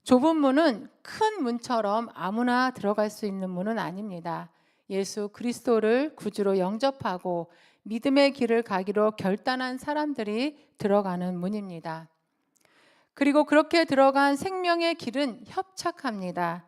좁은 문은 큰 문처럼 아무나 들어갈 수 있는 문은 아닙니다. 예수 그리스도를 구주로 영접하고 믿음의 길을 가기로 결단한 사람들이 들어가는 문입니다. 그리고 그렇게 들어간 생명의 길은 협착합니다.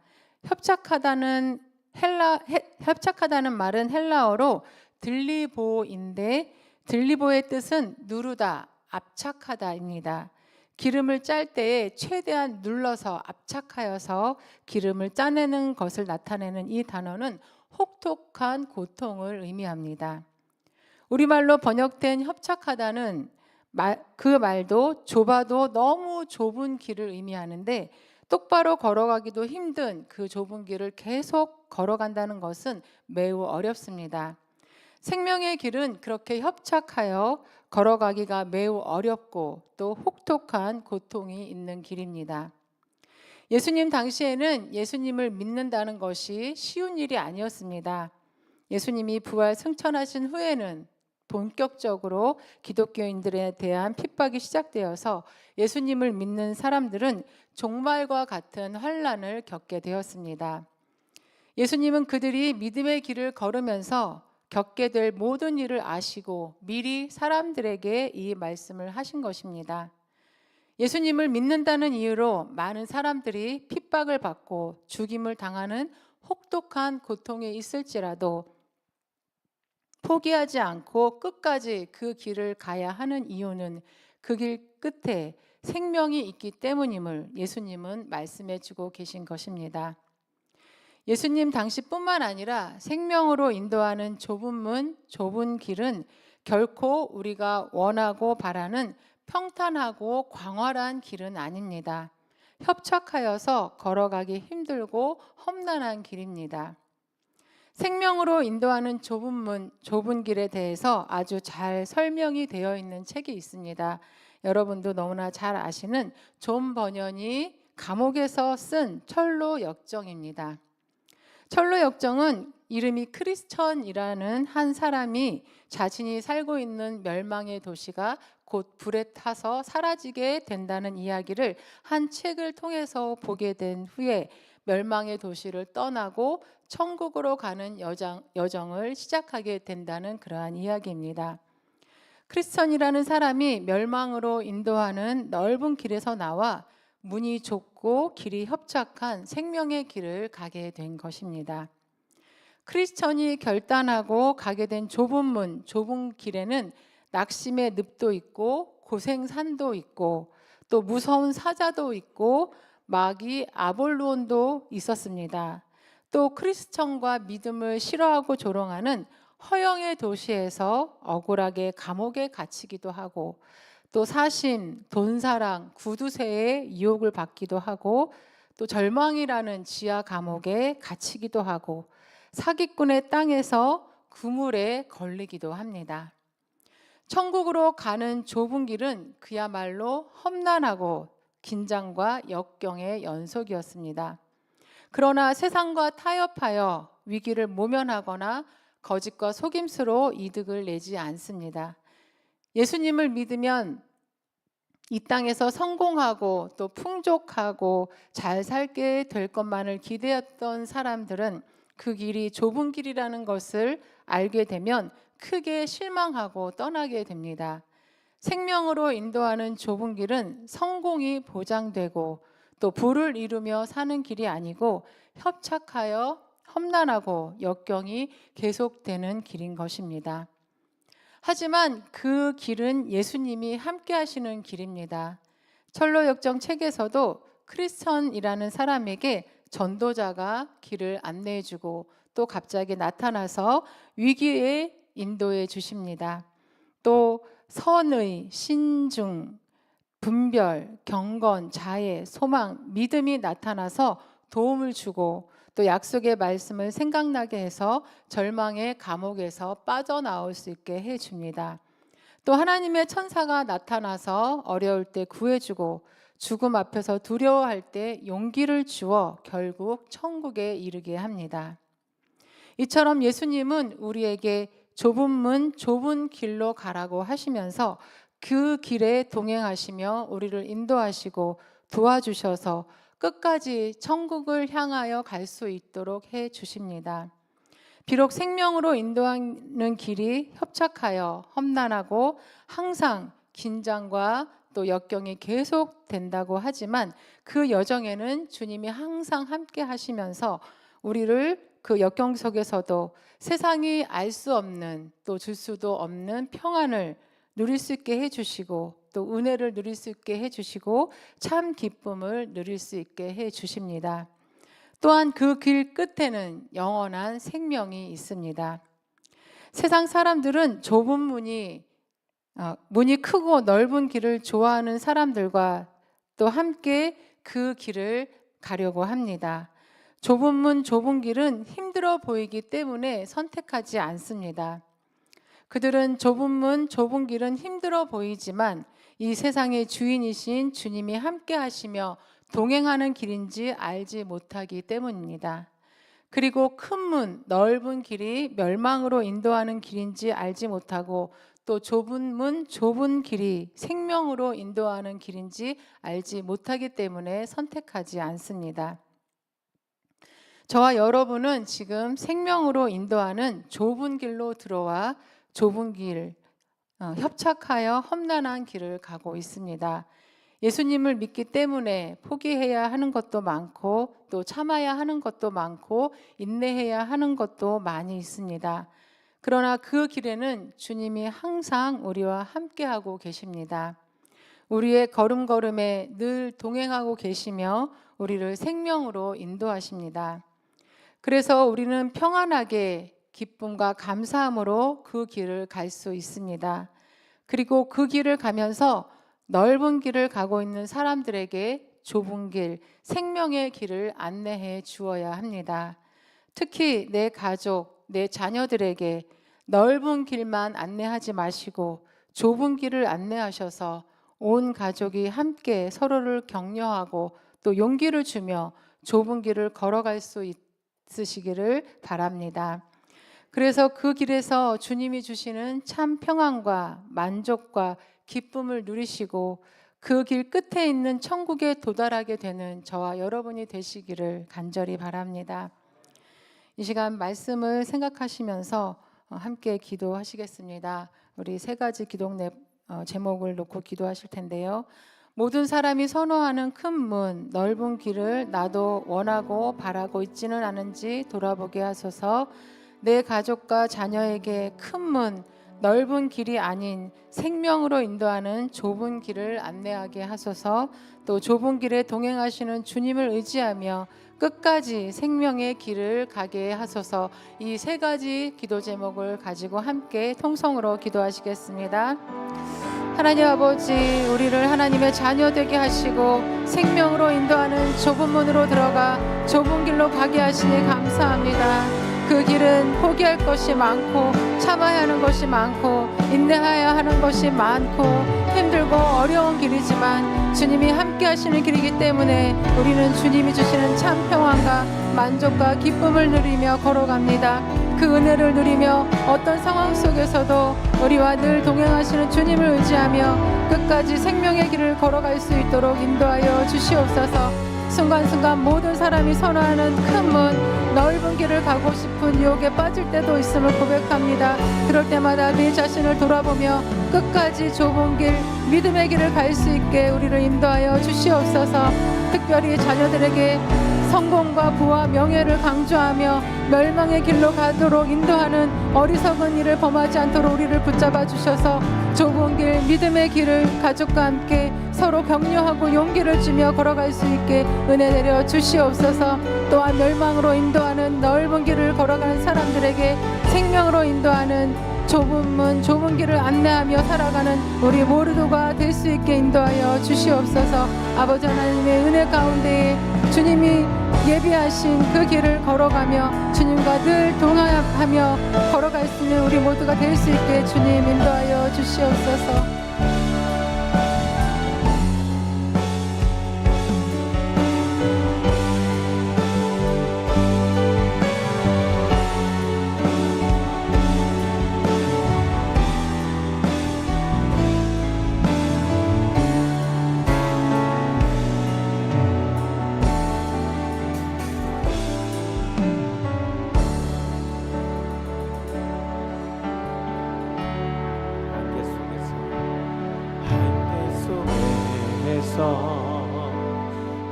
협착하다는 말은 헬라어로 들리보인데 들리보의 뜻은 누르다, 압착하다입니다. 기름을 짤 때에 최대한 눌러서 압착하여서 기름을 짜내는 것을 나타내는 이 단어는 혹독한 고통을 의미합니다. 우리말로 번역된 협착하다는 그 말도 좁아도 너무 좁은 길을 의미하는데 똑바로 걸어가기도 힘든 그 좁은 길을 계속 걸어간다는 것은 매우 어렵습니다. 생명의 길은 그렇게 협착하여 걸어가기가 매우 어렵고 또 혹독한 고통이 있는 길입니다. 예수님 당시에는 예수님을 믿는다는 것이 쉬운 일이 아니었습니다. 예수님이 부활 승천하신 후에는 본격적으로 기독교인들에 대한 핍박이 시작되어서 예수님을 믿는 사람들은 종말과 같은 환난을 겪게 되었습니다. 예수님은 그들이 믿음의 길을 걸으면서 겪게 될 모든 일을 아시고 미리 사람들에게 이 말씀을 하신 것입니다. 예수님을 믿는다는 이유로 많은 사람들이 핍박을 받고 죽임을 당하는 혹독한 고통에 있을지라도 포기하지 않고 끝까지 그 길을 가야 하는 이유는 그 길 끝에 생명이 있기 때문임을 예수님은 말씀해 주고 계신 것입니다. 예수님 당시뿐만 아니라 생명으로 인도하는 좁은 문, 좁은 길은 결코 우리가 원하고 바라는 평탄하고 광활한 길은 아닙니다. 협착하여서 걸어가기 힘들고 험난한 길입니다. 생명으로 인도하는 좁은 문, 좁은 길에 대해서 아주 잘 설명이 되어 있는 책이 있습니다. 여러분도 너무나 잘 아시는 존 버년이 감옥에서 쓴 철로 역정입니다. 철로 역정은 이름이 크리스천이라는 한 사람이 자신이 살고 있는 멸망의 도시가 곧 불에 타서 사라지게 된다는 이야기를 한 책을 통해서 보게 된 후에 멸망의 도시를 떠나고 천국으로 가는 여정을 시작하게 된다는 그러한 이야기입니다. 크리스천이라는 사람이 멸망으로 인도하는 넓은 길에서 나와 문이 좁고 길이 협착한 생명의 길을 가게 된 것입니다. 크리스천이 결단하고 가게 된 좁은 문, 좁은 길에는 낙심의 늪도 있고 고생산도 있고 또 무서운 사자도 있고 마귀 아볼론도 있었습니다. 또 크리스천과 믿음을 싫어하고 조롱하는 허영의 도시에서 억울하게 감옥에 갇히기도 하고 또 사심, 돈사랑, 구두쇠의 유혹을 받기도 하고 또 절망이라는 지하 감옥에 갇히기도 하고 사기꾼의 땅에서 그물에 걸리기도 합니다. 천국으로 가는 좁은 길은 그야말로 험난하고 긴장과 역경의 연속이었습니다. 그러나 세상과 타협하여 위기를 모면하거나 거짓과 속임수로 이득을 내지 않습니다. 예수님을 믿으면 이 땅에서 성공하고 또 풍족하고 잘 살게 될 것만을 기대했던 사람들은 그 길이 좁은 길이라는 것을 알게 되면 크게 실망하고 떠나게 됩니다. 생명으로 인도하는 좁은 길은 성공이 보장되고 또 부를 이루며 사는 길이 아니고 협착하여 험난하고 역경이 계속되는 길인 것입니다. 하지만 그 길은 예수님이 함께 하시는 길입니다. 철로역정 책에서도 크리스천이라는 사람에게 전도자가 길을 안내해 주고 또 갑자기 나타나서 위기에 인도해 주십니다. 또 선의, 신중, 분별, 경건, 자애, 소망, 믿음이 나타나서 도움을 주고 또 약속의 말씀을 생각나게 해서 절망의 감옥에서 빠져나올 수 있게 해줍니다. 또 하나님의 천사가 나타나서 어려울 때 구해주고 죽음 앞에서 두려워할 때 용기를 주어 결국 천국에 이르게 합니다. 이처럼 예수님은 우리에게 좁은 문, 좁은 길로 가라고 하시면서 그 길에 동행하시며 우리를 인도하시고 도와주셔서 끝까지 천국을 향하여 갈 수 있도록 해 주십니다. 비록 생명으로 인도하는 길이 협착하여 험난하고 항상 긴장과 또 역경이 계속된다고 하지만 그 여정에는 주님이 항상 함께 하시면서 우리를 그 역경 속에서도 세상이 알 수 없는, 또 줄 수도 없는 평안을 누릴 수 있게 해주시고, 또 은혜를 누릴 수 있게 해주시고, 참 기쁨을 누릴 수 있게 해주십니다. 또한 그 길 끝에는 영원한 생명이 있습니다. 세상 사람들은 좁은 문이 크고 넓은 길을 좋아하는 사람들과 또 함께 그 길을 가려고 합니다. 좁은 문, 좁은 길은 힘들어 보이기 때문에 선택하지 않습니다. 그들은 좁은 문, 좁은 길은 힘들어 보이지만 이 세상의 주인이신 주님이 함께 하시며 동행하는 길인지 알지 못하기 때문입니다. 그리고 큰 문, 넓은 길이 멸망으로 인도하는 길인지 알지 못하고 또 좁은 문, 좁은 길이 생명으로 인도하는 길인지 알지 못하기 때문에 선택하지 않습니다. 저와 여러분은 지금 생명으로 인도하는 좁은 길로 들어와 좁은 길, 협착하여 험난한 길을 가고 있습니다. 예수님을 믿기 때문에 포기해야 하는 것도 많고 또 참아야 하는 것도 많고 인내해야 하는 것도 많이 있습니다. 그러나 그 길에는 주님이 항상 우리와 함께하고 계십니다. 우리의 걸음걸음에 늘 동행하고 계시며 우리를 생명으로 인도하십니다. 그래서 우리는 평안하게 기쁨과 감사함으로 그 길을 갈 수 있습니다. 그리고 그 길을 가면서 넓은 길을 가고 있는 사람들에게 좁은 길, 생명의 길을 안내해 주어야 합니다. 특히 내 가족, 내 자녀들에게 넓은 길만 안내하지 마시고 좁은 길을 안내하셔서 온 가족이 함께 서로를 격려하고 또 용기를 주며 좁은 길을 걸어갈 수 있으시기를 바랍니다. 그래서 그 길에서 주님이 주시는 참 평안과 만족과 기쁨을 누리시고 그 길 끝에 있는 천국에 도달하게 되는 저와 여러분이 되시기를 간절히 바랍니다. 이 시간 말씀을 생각하시면서 함께 기도하시겠습니다. 우리 세 가지 기도 제목을 놓고 기도하실 텐데요. 모든 사람이 선호하는 큰 문, 넓은 길을 나도 원하고 바라고 있지는 않은지 돌아보게 하소서. 내 가족과 자녀에게 큰 문, 넓은 길이 아닌 생명으로 인도하는 좁은 길을 안내하게 하소서. 또 좁은 길에 동행하시는 주님을 의지하며 끝까지 생명의 길을 가게 하소서. 이 세 가지 기도 제목을 가지고 함께 통성으로 기도하시겠습니다. 하나님 아버지, 우리를 하나님의 자녀 되게 하시고 생명으로 인도하는 좁은 문으로 들어가 좁은 길로 가게 하시니 감사합니다. 그 길은 포기할 것이 많고 참아야 하는 것이 많고 인내해야 하는 것이 많고 힘들고 어려운 길이지만 주님이 함께 하시는 길이기 때문에 우리는 주님이 주시는 참 평안과 만족과 기쁨을 누리며 걸어갑니다. 그 은혜를 누리며 어떤 상황 속에서도 우리와 늘 동행하시는 주님을 의지하며 끝까지 생명의 길을 걸어갈 수 있도록 인도하여 주시옵소서. 순간순간 모든 사람이 선호하는 큰 문, 넓은 길을 가고 싶은 유혹에 빠질 때도 있음을 고백합니다. 그럴 때마다 내 자신을 돌아보며 끝까지 좁은 길, 믿음의 길을 갈 수 있게 우리를 인도하여 주시옵소서. 특별히 자녀들에게 성공과 부와 명예를 강조하며 멸망의 길로 가도록 인도하는 어리석은 일을 범하지 않도록 우리를 붙잡아 주셔서 좁은 길, 믿음의 길을 가족과 함께 서로 격려하고 용기를 주며 걸어갈 수 있게 은혜 내려 주시옵소서. 또한 멸망으로 인도하는 넓은 길을 걸어가는 사람들에게 생명으로 인도하는 좁은 문, 좁은 길을 안내하며 살아가는 우리 모두가 될 수 있게 인도하여 주시옵소서. 아버지 하나님의 은혜 가운데 주님이 예비하신 그 길을 걸어가며 주님과 늘 동행하며 걸어갈 수 있는 우리 모두가 될 수 있게 주님 인도하여 주시옵소서.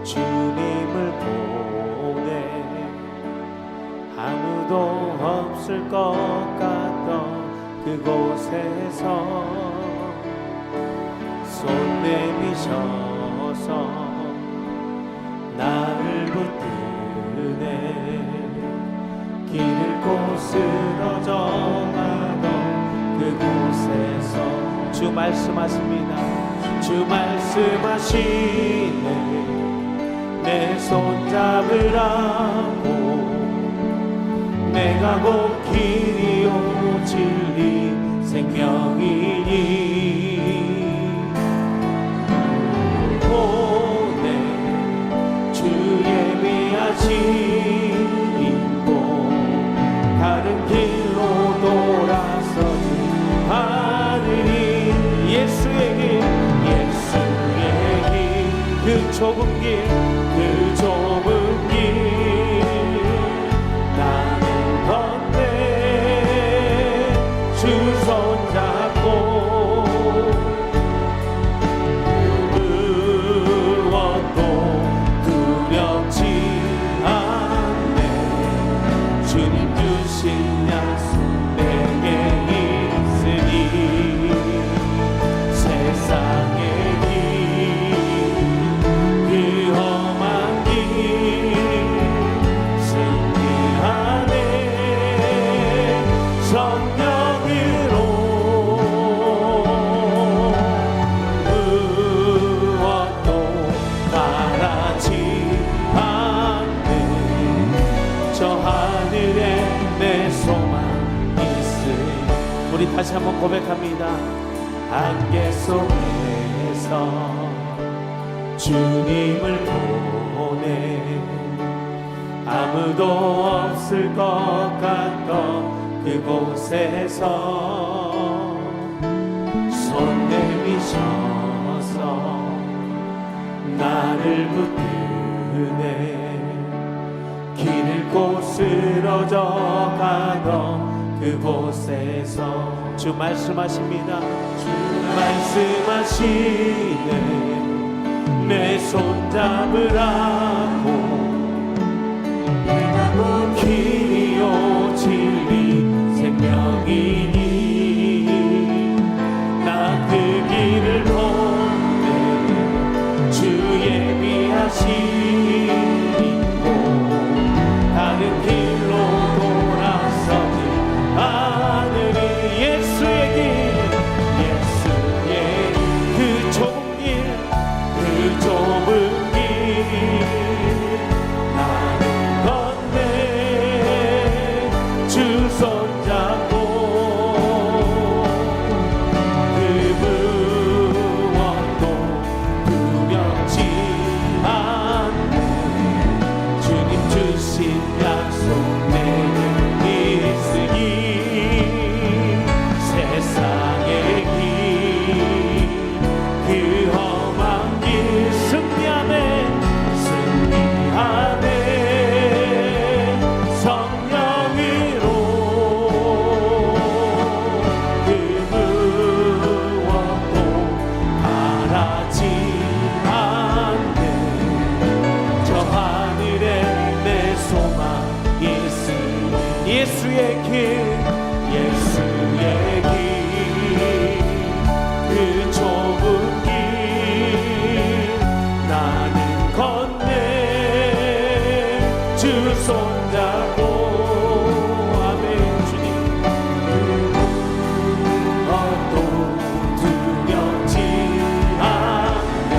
주님을 보내 아무 아무도 없을 것 같던 그곳에서 손 내미셔서 나를 붙드네. 길을 곧 쓰러져가던 그곳에서 주 말씀하십니다. 주 말씀하시네. 내 손 잡으라고. 내가 곧 길이요 진리 생명이니 오네. 주 예비하신 인도 다른 길로 돌아서지 하느니 예수의 길 그 좁은 길 그 좁은 길 나는 건네 주 손잡고 무엇도 두렵지 않네. 주님 주신 약속 내게 있으니 세상에 우리 다시 한번 고백합니다. 안개 속에서 주님을 보내. 아무도 없을 것 같던 그곳에서 손 내미셔서 나를 붙드네. 길을 곧 쓰러져 가던 그곳에서 주 말씀하십니다. 주 말씀하시네. 내 손 잡으라고. 내가 곧 길이요 진리 생명이니 나 그 길을 걷네. 주 예비하신 인도 다른 길로 돌아서지 하늘이 예수의 길 그 좁은 길 그 좁은 길 나는 건네 주 손잡고 그 무엇도 두렵지 않네. 주님 주신 약속 내게 있으니 세상의 길 그 험한 길 승리하네. 승리하네. 성령으로 그 무엇도 바라지 않네. 저 하늘에 내 소망 있으니 예수의 길 예수의 길 그 좁은 길 나는 건네 주 손잡고 아멘. 주님 무엇도 두렵지 않네.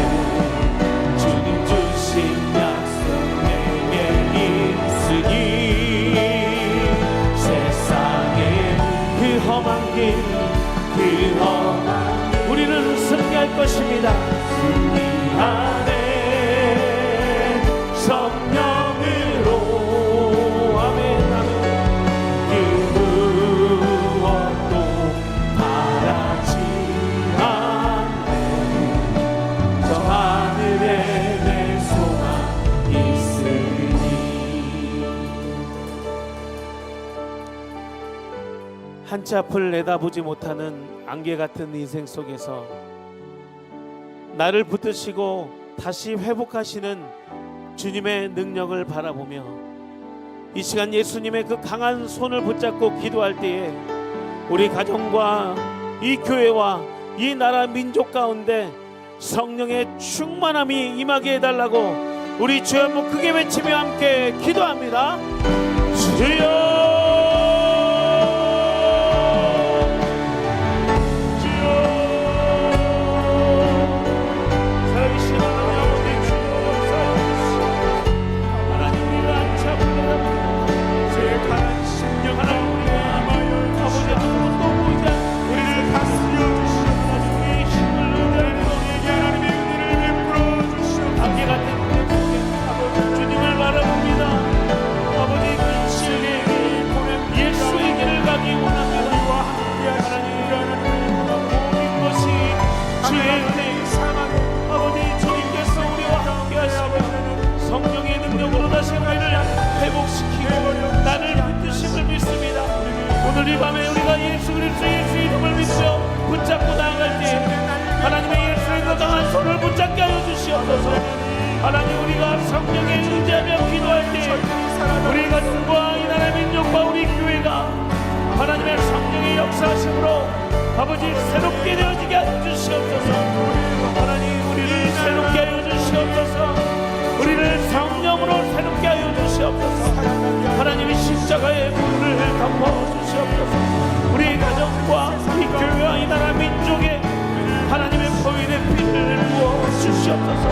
주님 주신 약속 내게 있으니 세상에 그 험한 길 그 험한 우리는 승리할 것입니다. 승리하네. 성령으로 아멘 아멘. 그 무엇도 바라지 않네. 저 하늘에 내 소망 있으니. 한치 앞을 내다보지 못하는 안개 같은 인생 속에서 나를 붙드시고 다시 회복하시는 주님의 능력을 바라보며 이 시간 예수님의 그 강한 손을 붙잡고 기도할 때에 우리 가정과 이 교회와 이 나라 민족 가운데 성령의 충만함이 임하게 해달라고 우리 주여 한번 크게 외치며 함께 기도합니다. 주여, 성령의 능력으로 다시 우리를 회복시키고 나를 붙드심을 믿습니다. 오늘 이 밤에 우리가 예수 그리스도의 예수 이름을 믿으며 붙잡고 나아갈 때 하나님의 예수의 그 강한 손을 붙잡게 하여 주시옵소서. 하나님, 우리가 성령에 의지하며 기도할 때 우리 가정과 이 나라 민족과 우리 교회가 하나님의 성령의 역사하심으로 아버지 새롭게 되어지게 하여 주시옵소서. 하나님, 우리를 새롭게 하여 주시옵소서. 우리를 성령으로 새롭게 하여 주시옵소서. 하나님의 십자가의 불을 덮어주시옵소서. 우리 가정과 이 교회와 이 나라 민족에 하나님의 보혈의 피를 부어주시옵소서.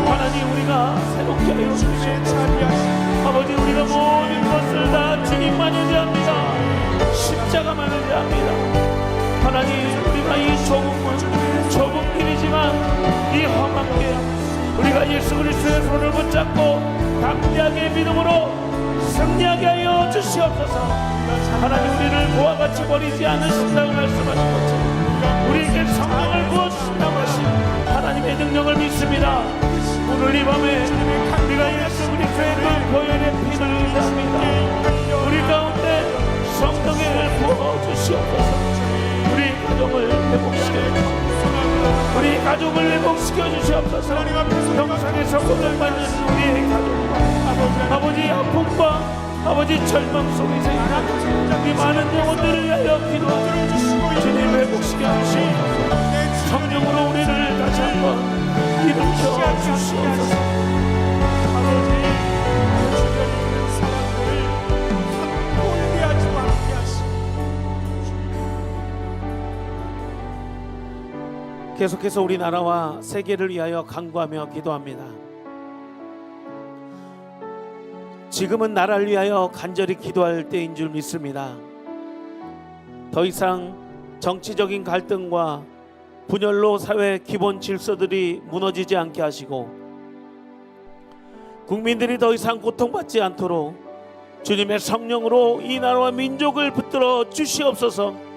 하나님, 우리가 새롭게 하여 주시옵소서. 아버지, 우리가 모든 것을 다 주님만 의지합니다. 십자가만 의지합니다. 하나님, 우리가 이 좁은 길이지만 이 험한 길 우리가 예수 그리스도의 손을 붙잡고 담대하게 믿음으로 승리하게 하여 주시옵소서. 하나님, 우리를 보와 같이 버리지 않으신다고 말씀하신 것처럼 우리에게 성령을 부어주신다고 하신 하나님의 능력을 믿습니다. 오늘 이 밤에 우리가 예수 그리스도의 그 보혈의 피를 의지합니다. 우리 가운데 성령을 부어주시옵소서. 우리 가정을 회복시켜주시옵소서. 우리 가족을 회복시켜 주시옵소서. 평상에서 고통받는 우리의 가족과 아버지 아픔과 아버지 절망 속에서 이 많은 영혼들을 위하여 기도하여 주님 회복시켜 주시옵소서. 성령으로 우리를 다시 한번 일으켜 주시옵소서. 계속해서 우리나라와 세계를 위하여 간구하며 기도합니다. 지금은 나라를 위하여 간절히 기도할 때인 줄 믿습니다. 더 이상 정치적인 갈등과 분열로 사회 기본 질서들이 무너지지 않게 하시고 국민들이 더 이상 고통받지 않도록 주님의 성령으로 이 나라와 민족을 붙들어 주시옵소서.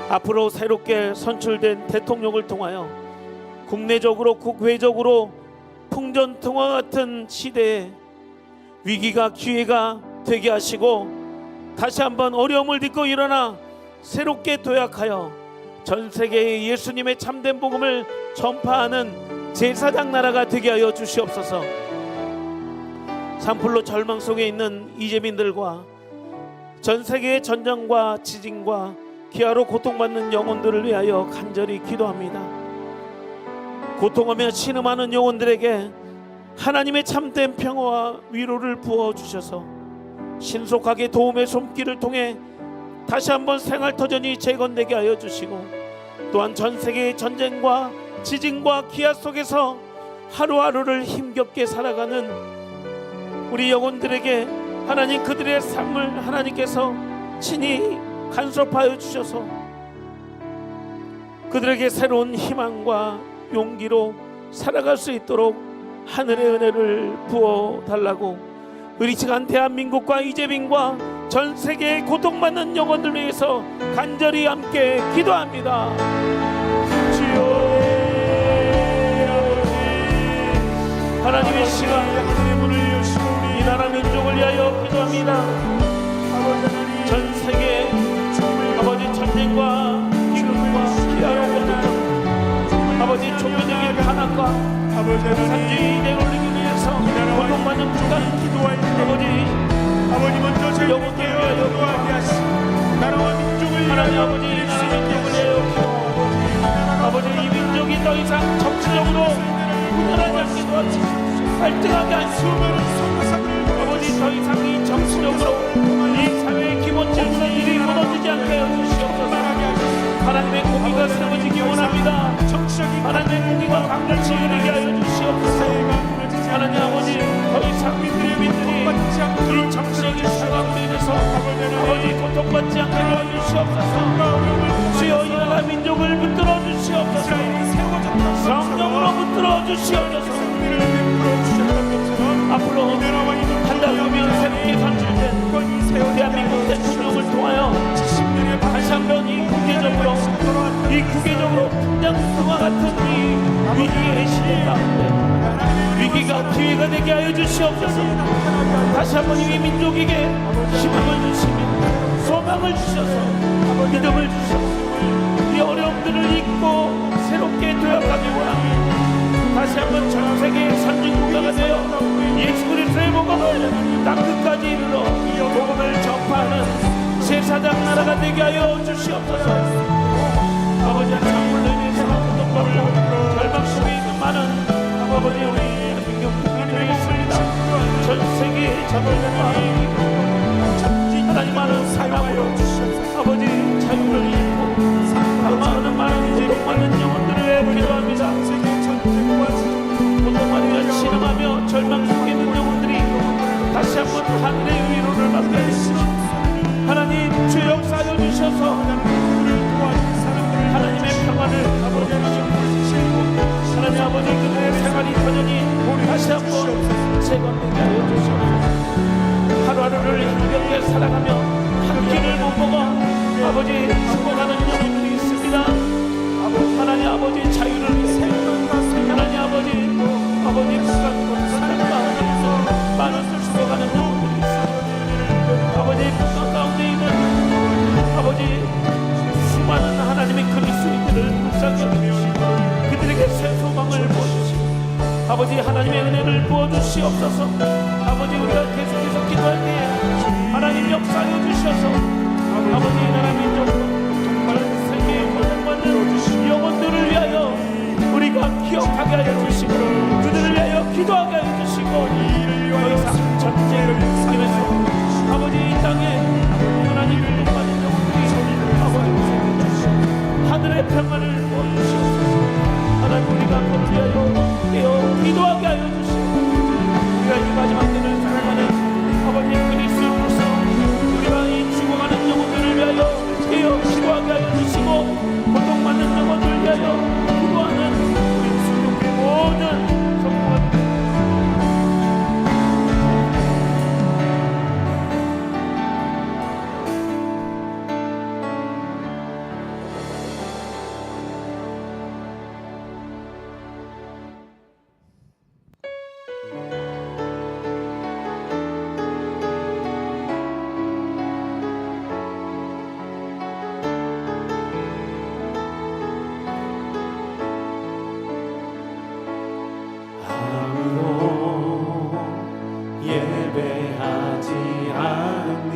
앞으로 새롭게 선출된 대통령을 통하여 국내적으로 국외적으로 풍전통화 같은 시대에 위기가 기회가 되게 하시고 다시 한번 어려움을 딛고 일어나 새롭게 도약하여 전 세계에 예수님의 참된 복음을 전파하는 제사장 나라가 되게 하여 주시옵소서. 산불로 절망 속에 있는 이재민들과 전 세계의 전쟁과 지진과 기아로 고통받는 영혼들을 위하여 간절히 기도합니다. 고통하며 신음하는 영혼들에게 하나님의 참된 평화와 위로를 부어주셔서 신속하게 도움의 손길을 통해 다시 한번 생활터전이 재건되게 하여 주시고 또한 전 세계의 전쟁과 지진과 기아 속에서 하루하루를 힘겹게 살아가는 우리 영혼들에게 하나님 그들의 삶을 하나님께서 친히 간섭하여 주셔서 그들에게 새로운 희망과 용기로 살아갈 수 있도록 하늘의 은혜를 부어달라고 의리치간 대한민국과 이재민과 전 세계의 고통받는 영혼들 위해서 간절히 함께 기도합니다. 주여, 하나님의 시간 이 나라 민족을 위하여 기도합니다. 전 세계 아버지 전쟁과 기근과 기아로 고통받는 아버지 종교적인 탄압과 산주의 이대를 올리기 위해서 고통받는 국가 아버지 갈등하게 하시고 아버지 더 이상 이 정치적으로 이 사회의 기본 질서들이 무너지지 않게 하여 주시옵소서. 하나님의 공의가 세워지기 원합니다. 하나님의 공의가 강같이 이르게 하여 주시옵소서. 하나님 아버지 더 이상 민들이 이 정치적인 상황으로 인해서 아버지 고통받지 않게 도와주시옵소서. 주여 이 나라 민족을 붙들어 주시옵소서. 성령으로 붙들어 주시옵소서. 앞으로 한 달 후면 새롭게 선출된 대한민국 대통령을 통하여 다시 한번 이 국계적으로 풍장수와 같은 이 위기의 시대 가운데 위기가 기회가 되게 하여 주시옵소서. 다시 한번 이 민족에게 희망을 주시며 소망을 주셔서 믿음을 주셔서 이 어려움들을 잊고 새롭게 도약하기 원합니다. 다시 한번 전 세계의 선진국가가 되어 예수 그리스도의 복음을 땅끝까지 이르러 복음을 전파하는 제사장 나라가 되게 하여 주시옵소서. 아버지 창물로 인해서 고통받고 절망 속에 있는 많은 아버지 우리 대한민국 국민들이 있습니다. 전 세계의 자본과 하나님 많은 사랑으로 아버지 자유를 잃고 많은 고통받는 영혼들을 위해 기도합니다. 고통만 위해 신음하며 절망 속에 있는 영혼들이 다시 한번 하늘의 위로를 받게 하시옵소서. 하나님 주 역사하여 주셔서 하나님의 평안을 주시고 하나님 아버지 그들의 생활이 터전히 다시 한번 재건되게 하여 주시옵소서. 하루하루를 힘겹게 살아가며 한 끼를 못 먹어 아버지 죽어가는 영혼들이 있습니다. 하나님 아버지 자유를 위해 하나님 아버지 북한 사랑 가운데서 많은 죽어가는 영혼들이 있습니다. 아버지 북한 가운데 있는 아버지 수많은 하나님의 그리스도인들을 불쌍히 여기시고 그들에게 새 소망을 부어주시고 아버지 하나님의 은혜를 부어주시옵소서. 아버지 우리가 계속해서 기도할 때에 하나님 역사해 주셔서 아버지 나라 민족 고통받는 세계에 고통받는 영혼들을 위하여 우리가 기억하게 하여 주시고 그들을 위하여 기도하게 하여 주시고 더 이상 전쟁을 느끼면서 아버지 이 땅에 하나님 고통받는 영혼들이 아버지 하늘의 평안을 부어주시옵소서. 하나님 우리가 그를 위하여 깨어 기도하게 하여 주시고 우리가 이 마지막 때를 살아가는 아버지 그리스도로서 우리가 이 죽어가는 영혼들을 위하여 깨어 기도하게 하여 주시고 고통받는 영혼들을 위하여 기도하는 우리 수록의 모든 성도가 예배하지 않는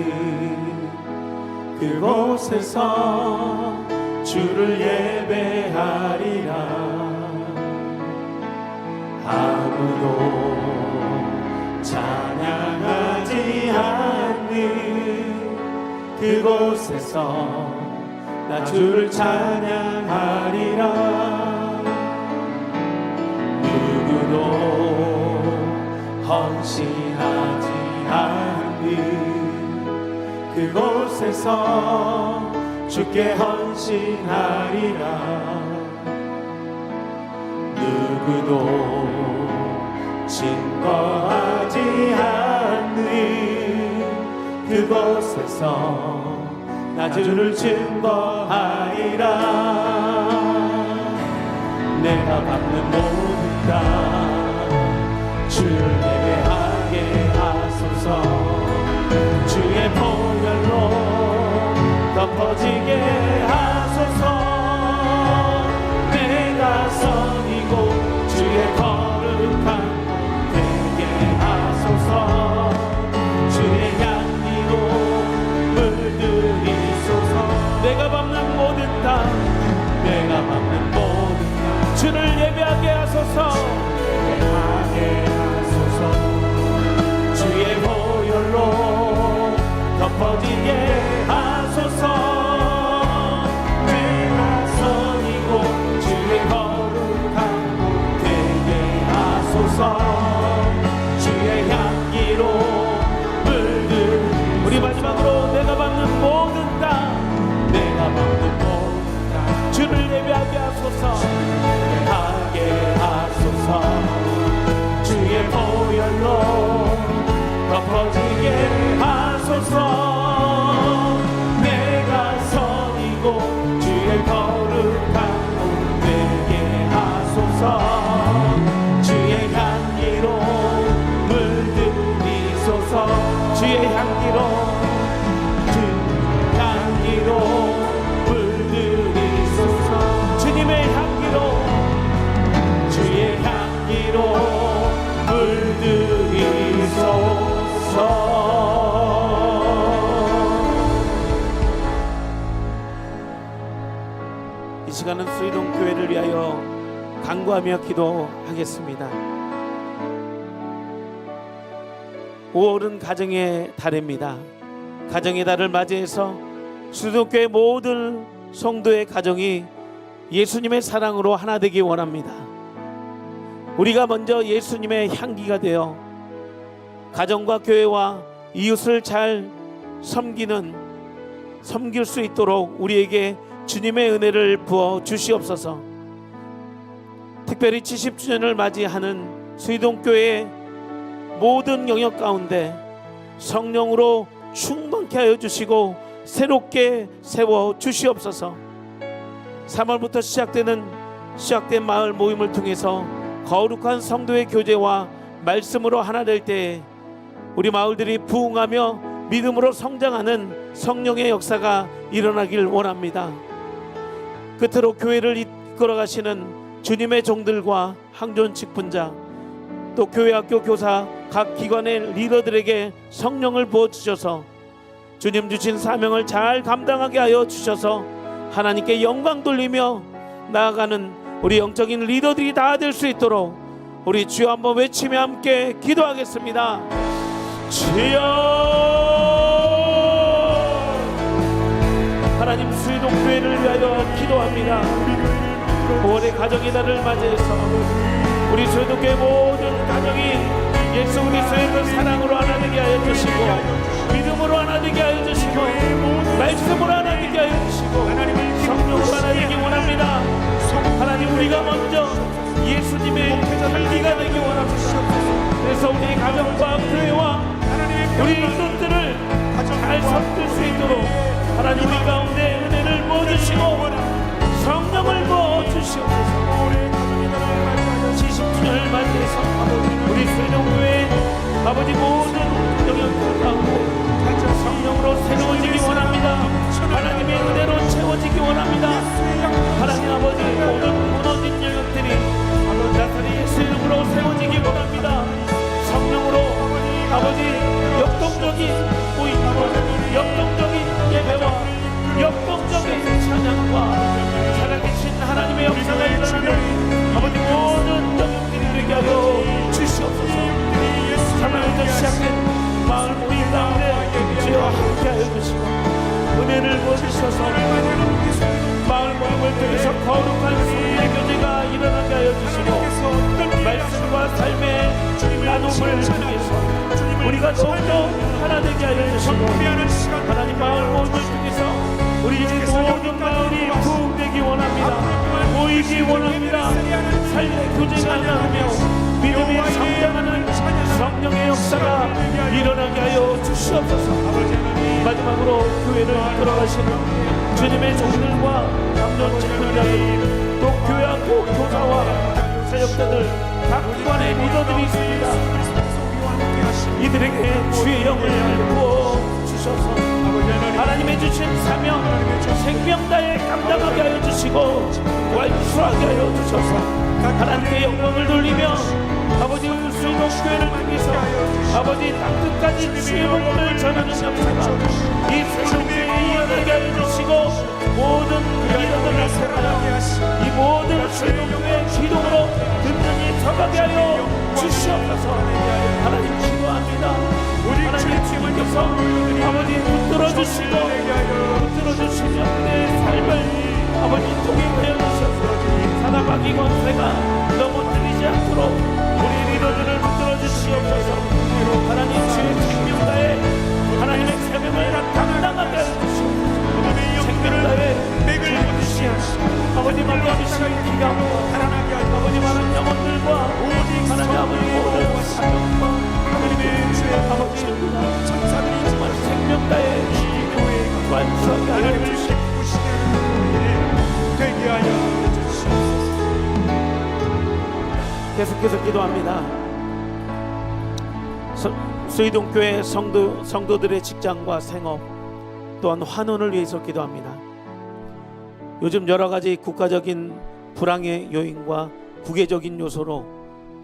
그곳에서 주를 예배하리라. 아무도 찬양하지 않는 그곳에서 나 주를 찬양하리라. 누구도 헌신하지 않는 그곳에서 주께 헌신하리라. 누구도 증거하지 않는 그곳에서 나 주를 증거하리라. 내가 받는 모든 것 주를 예배하게 하소서. 주의 보혈로 덮어지게 하소서. 내가 선이고 주의 거룩한 되게 하소서. 주의 향기로 물들이소서. 내가 밟는 모든 땅 내가 밟는 모든 땅 주를 예배하게 하소서. 예배하게 하소서. 주의 향기로 물든 우리 마지막으로 내가 받는 모든 땅 내가 받는 모든 땅 주를 예배하게 하소서 하게 하소서 주의 보혈로 덮어지게 하소서 내가 선이고 주의 거룩한 몸 되게 하소서 주의 향기로 물들이소서 주의 향기로 주 향기로 물들이소서 주님의 향기로 주의 향기로 물들이소서 이 시간은 수의동 교회를 위하여 간구하며 기도하겠습니다. 5월은 가정의 달입니다. 가정의 달을 맞이해서 수의동 교회 모든 성도의 가정이 예수님의 사랑으로 하나 되기 원합니다. 우리가 먼저 예수님의 향기가 되어 가정과 교회와 이웃을 잘 섬길 수 있도록 우리에게 주님의 은혜를 부어 주시옵소서. 특별히 70주년을 맞이하는 수의동교회의 모든 영역 가운데 성령으로 충만케 하여 주시고 새롭게 세워 주시옵소서. 3월부터 시작된 마을 모임을 통해서 거룩한 성도의 교제와 말씀으로 하나 될 때에 우리 마을들이 부흥하며 믿음으로 성장하는 성령의 역사가 일어나길 원합니다. 끝으로 교회를 이끌어 가시는 주님의 종들과 항존 직분자 또 교회 학교 교사 각 기관의 리더들에게 성령을 부어주셔서 주님 주신 사명을 잘 감당하게 하여 주셔서 하나님께 영광 돌리며 나아가는 우리 영적인 리더들이 다 될 수 있도록 우리 주여 한번 외치며 함께 기도하겠습니다. 주여. 하나님 수의동 교회를 위하여 기도합니다. 5월의 가정의 달을 맞이해서 우리 수의동 교회 모든 가정이 예수 그리스도의 그 사랑으로 하나 되게 하여 주시고 믿음으로 하나 되게 하여 주시고 말씀으로 하나 되게 하여 주시고 성령으로 하나 되기 원합니다. 하나님 우리가 먼저 예수님의 향기가 되기 원합니다. 그래서 우리 가정과 교회와 우리 이웃들을 잘 섬길 수 있도록 하나님 우리 가운데 은혜를 부어주시고 성령을 부어주시옵소서. 70주년을 맞이해서 우리 수의동교회 아버지 모든 영역 가운데 성령으로 새로워지기 원합니다. 하나님의 은혜로 채워지기 원합니다. 하나님 아버지 모든 무너진 영역들이 나사렛 예수 이름으로 세워지기 원합니다. 성령으로 아버지 역동적인 모임과 역동적인 예배와 역동적인 찬양과 살아계신 하나님의 역사가 일어나는 아버지 모든 영역들이 되게 하여 주시옵소서. 3월부터 시작된 마을 모임 가운데 주여 함께하여 주시고 은혜를 부어주셔서 마을 모임을 통해서 거룩한 성령의 교제가 일어나게 하여 주시고 말씀과 삶의 나눔을 통해서 우리가 더욱더 하나 되게 하여 주시고 하나님 마을 모임을 통해서 우리 모든 마을이 부흥되기 원합니다. 모이기 원합니다. 삶의 교제가 일어나며 믿음이 성장하는 성령의 역사가 일어나게 하여 주시옵소서. 마지막으로 교회를 이끌어가시는 주님의 종들과 감독 직분자들 또 교회학교 교사와 사역자들 각 기관의 리더들이 있습니다. 이들에게 주의 영을 부어주셔서 하나님의 주신 사명 생명 다해 감당하게 하여 주시고 완수하게 하여 주셔서 하나님께 영광을 돌리며 아버지 수의동교회를 통해서 아버지 땅끝까지 주의 복음을 전하는 역사가 이 수의동교회에 이어나게 하여 주시고 모든 리더들을 사랑하여 이 모든 수의동교회 기동으로 든든히 서가게 하여 주시옵소서. 하나님 기도합니다. 하나님 주님께서 아버지 붙들어 주시고 내 삶을 아버지 통행하여 주셔서 사나바기 권세가 넘어뜨리지 않도록 우리 리더들을 계속해서 기도합니다. 수의동교회 성도들의 직장과 생업 또한 환원을 위해서 기도합니다. 요즘 여러 가지 국가적인 불황의 요인과 국외적인 요소로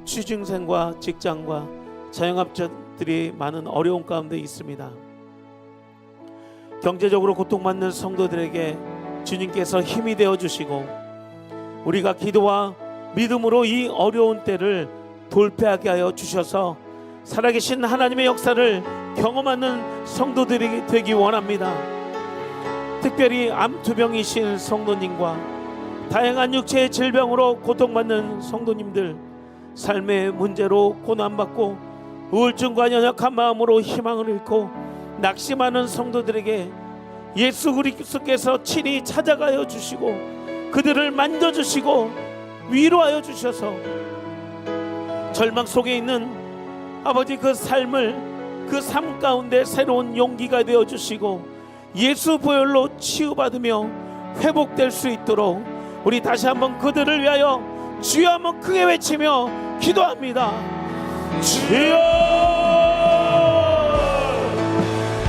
취중생과 직장과 자영업자들이 많은 어려움 가운데 있습니다. 경제적으로 고통받는 성도들에게 주님께서 힘이 되어 주시고 우리가 기도와 믿음으로 이 어려운 때를 돌파하게 하여 주셔서 살아계신 하나님의 역사를 경험하는 성도들이 되기 원합니다. 특별히 암투병이신 성도님과 다양한 육체의 질병으로 고통받는 성도님들, 삶의 문제로 고난받고 우울증과 연약한 마음으로 희망을 잃고 낙심하는 성도들에게 예수 그리스도께서 친히 찾아가여 주시고 그들을 만져주시고 위로하여 주셔서 절망 속에 있는 아버지 그 삶을 그 삶 가운데 새로운 용기가 되어 주시고 예수 보혈로 치유받으며 회복될 수 있도록 우리 다시 한번 그들을 위하여 주여 한번 크게 외치며 기도합니다. 주여,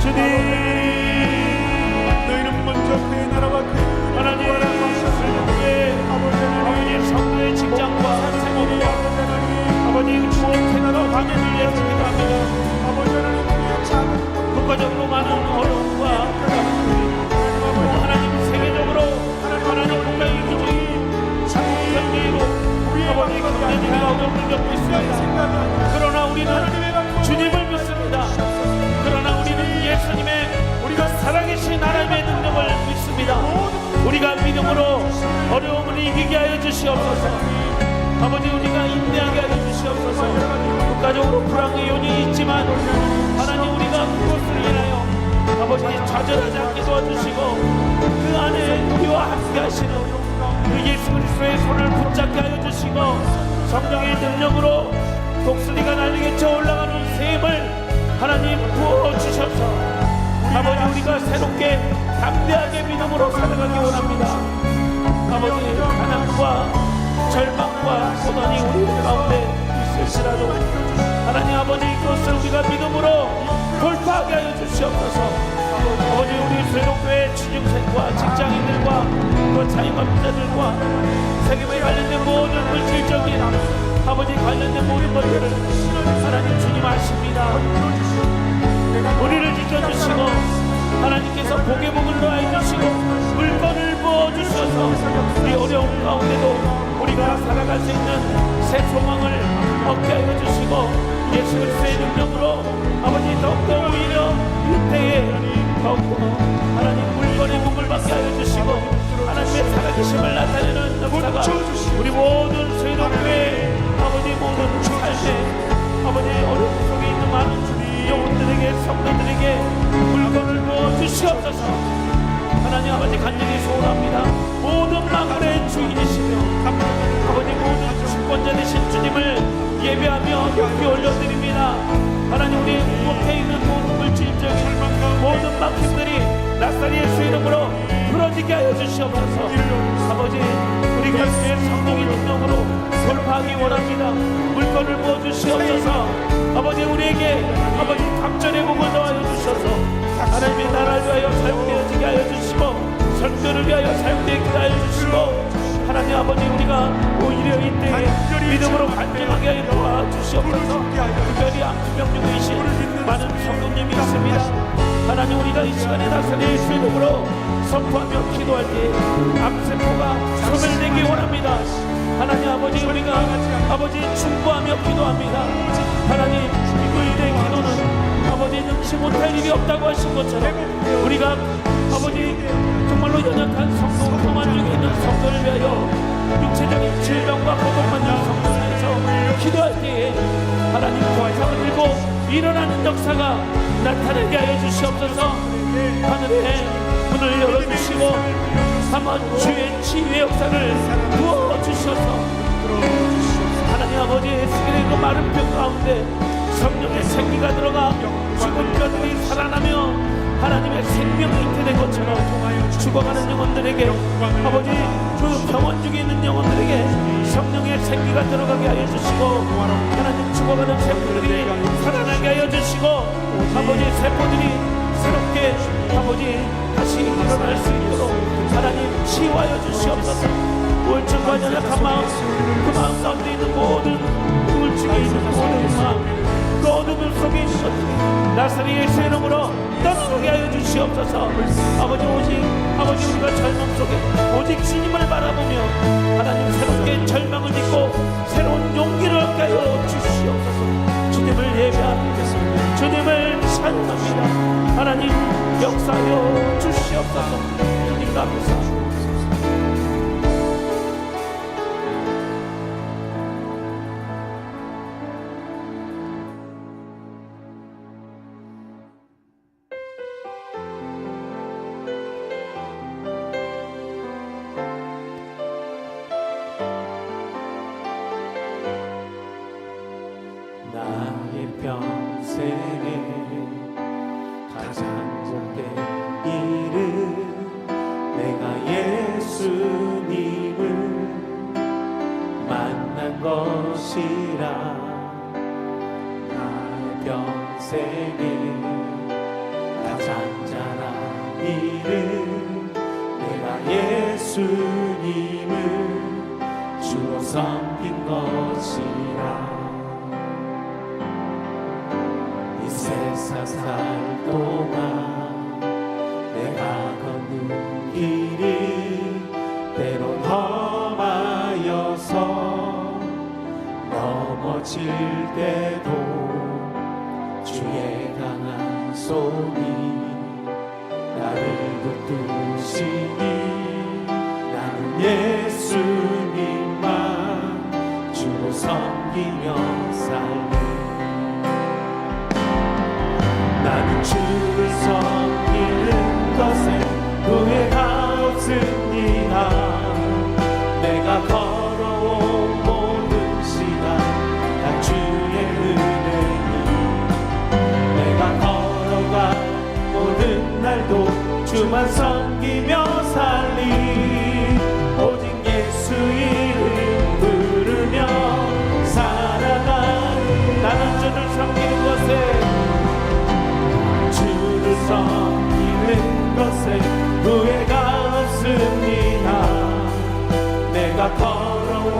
주님, 너희는 먼저 그의 나라와 그의 하나님, 아버지 성도의 직장과 생업과 아버지 주옥행하러 가면을 위해서 기도합니다. 국가적으로 많은 어려움과 하나님 세계적으로 하나님 국가의 기적이 경제로 아버지 경제적인 어려움을 겪고 있습니다. 그러나 우리는 주님을 믿습니다. 그러나 우리는 예수님의 우리가 살아계신 하나님의 능력을 믿습니다. 우리가 믿음으로 어려움을 이기게 하여 주시옵소서. 아버지 우리가 인내하게 하여 주시옵소서. 국가적으로 불황의 요인이 있지만 하나님 우리가 그것을 인하여 아버지 좌절하지 않게 도와주시고 그 안에 우리와 함께 하시는 그 예수 그리스도의 손을 붙잡게 하여 주시고 성령의 능력으로 독수리가 날리게 쳐올라가는 셈을 하나님 부어주셔서 아버지 우리가 새롭게 담대하게 믿음으로 살아가기 원합니다. 아버지 가난과 절망과 고난이 우리 가운데 있을지라도 하나님 아버지 이것을 우리가 믿음으로 돌파하게 하여 주시옵소서. 아버지 우리 수의동교회 취중생과 직장인들과 또 자영업자들과 세금에 관련된 모든 물질적인 아버지 관련된 모든 것들을 하나님 주님 아십니다. 우리를 지켜주시고 하나님께서 복의 복을 더하여 주시고 물건을 부어주셔서 이 어려운 가운데도 우리가 살아갈 수 있는 새 소망을 얻게 하여 주시고 예수 그리스도의 능력으로 아버지 더욱더 오히려 이때에 더욱더 하나님 물건의 복을 받게 하여 주시고 하나님의 살아계심을 나타내는 역사가 우리 모든 수의동교회 아버지 모든 삶에 아버지 어려움 속에 있는 많은 영혼들에게 성도들에게 물건을 부어 주시옵소서. 하나님 아버지 간절히 소원합니다. 모든 만물의 주인이시며 아버지 모든 주권자 되신 주님을 예배하며 높이 올려드립니다. 하나님 우리 목에 있는 모든 물질적인 모든 막힘들이 낯선 예수 이름으로 풀어지게 하여 주시옵소서. 아버지 우리 그리스도의 성령의 능력으로 돌파하기 원합니다. 물건을 부어주시옵소서. 아버지 우리에게 아버지 감전의 복을 더하여 주셔서 하나님의 나라를 위하여 사용되어지게 하여 주시고 선교를 위하여 사용되게 하여 주시고 하나님 아버지 우리가 오히려 이때에 믿음으로 간절하게 하여 도와주시옵소서. 특별히 암투병 중에 계신 많은 성도님이 있습니다. 하나님 우리가 이 시간에 나서 예수 이름으로 선포하며 기도할 때 암세포가 소멸되기 원합니다. 하나님 아버지 우리가 아버지 충고하며 기도합니다. 하나님 이들의 기도는 아버지 능치 못할 일이 없다고 하신 것처럼 우리가 아버지 정말로 연약한 성도 고난 중에 있는 성도를 위하여 육체적인 질병과 고통받는 성도를 위해서 기도할 때에 하나님 도화상을 들고 일어나는 역사가 나타나게 하여 주시옵소서. 하늘의 문을 열어주시고 한번 주의 치유의 역사를 부어주셔서 하나님 아버지 에스겔의 그 마른 뼈 가운데 성령의 생기가 들어가 죽은 뼈들이 살아나며 하나님의 생명이 잉태된 것처럼 죽어가는 영혼들에게 아버지 그 병원 중에 있는 영혼들에게 성령의 생기가 우리가 들어가게 하여 주시고 하나님 죽어가는 세포들이 살아나게 하여 주시고 아버지 세포들이 새롭게 아버지 다시 일어날 수 있도록 하나님 치유하여 주시옵소서. 우울증과 연약한 마음 그 마음 가운데 있는 모든 우울증에 있는 모든 마음 그 어둠 속에 있는 것들이 나사렛 예수의 이름으로 떠나게 하여 주시옵소서. 아버지 오직 아버지 우리가 절망 속에 오직 주님을 바라보며 하나님 새롭게 절망을 잊고 새로운 용기를 얻게 하여 주시옵소서. 주님을 예배합니다. 주님을 찬양합니다. 하나님 역사하여 주시옵소서. 주님 감사합니다. 나의 평생에 가장 복된 일은 내가 예수님을 만난 것이라. 나의 평생에 가장 잘한 일은 내가 예수님을 주로 섬긴 것이라. 세상 살 동안 내가 걷는 길이 때론 험하여서 넘어질 때도 주의 강한 손이 나를 붙드시니 나는 예수님만 주로 섬기며 살네. 나는 주를 섬기는 것에 후회가 없습니다. 내가 걸어온 모든 시간 다 주의 은혜니 내가 걸어간 모든 날도 주만 섬기며 살리. 오직 예수 이름 부르며 살아가니 나는 주를 섬기는 것에 섬기는 것에 후회가 없습니다. 내가 걸어온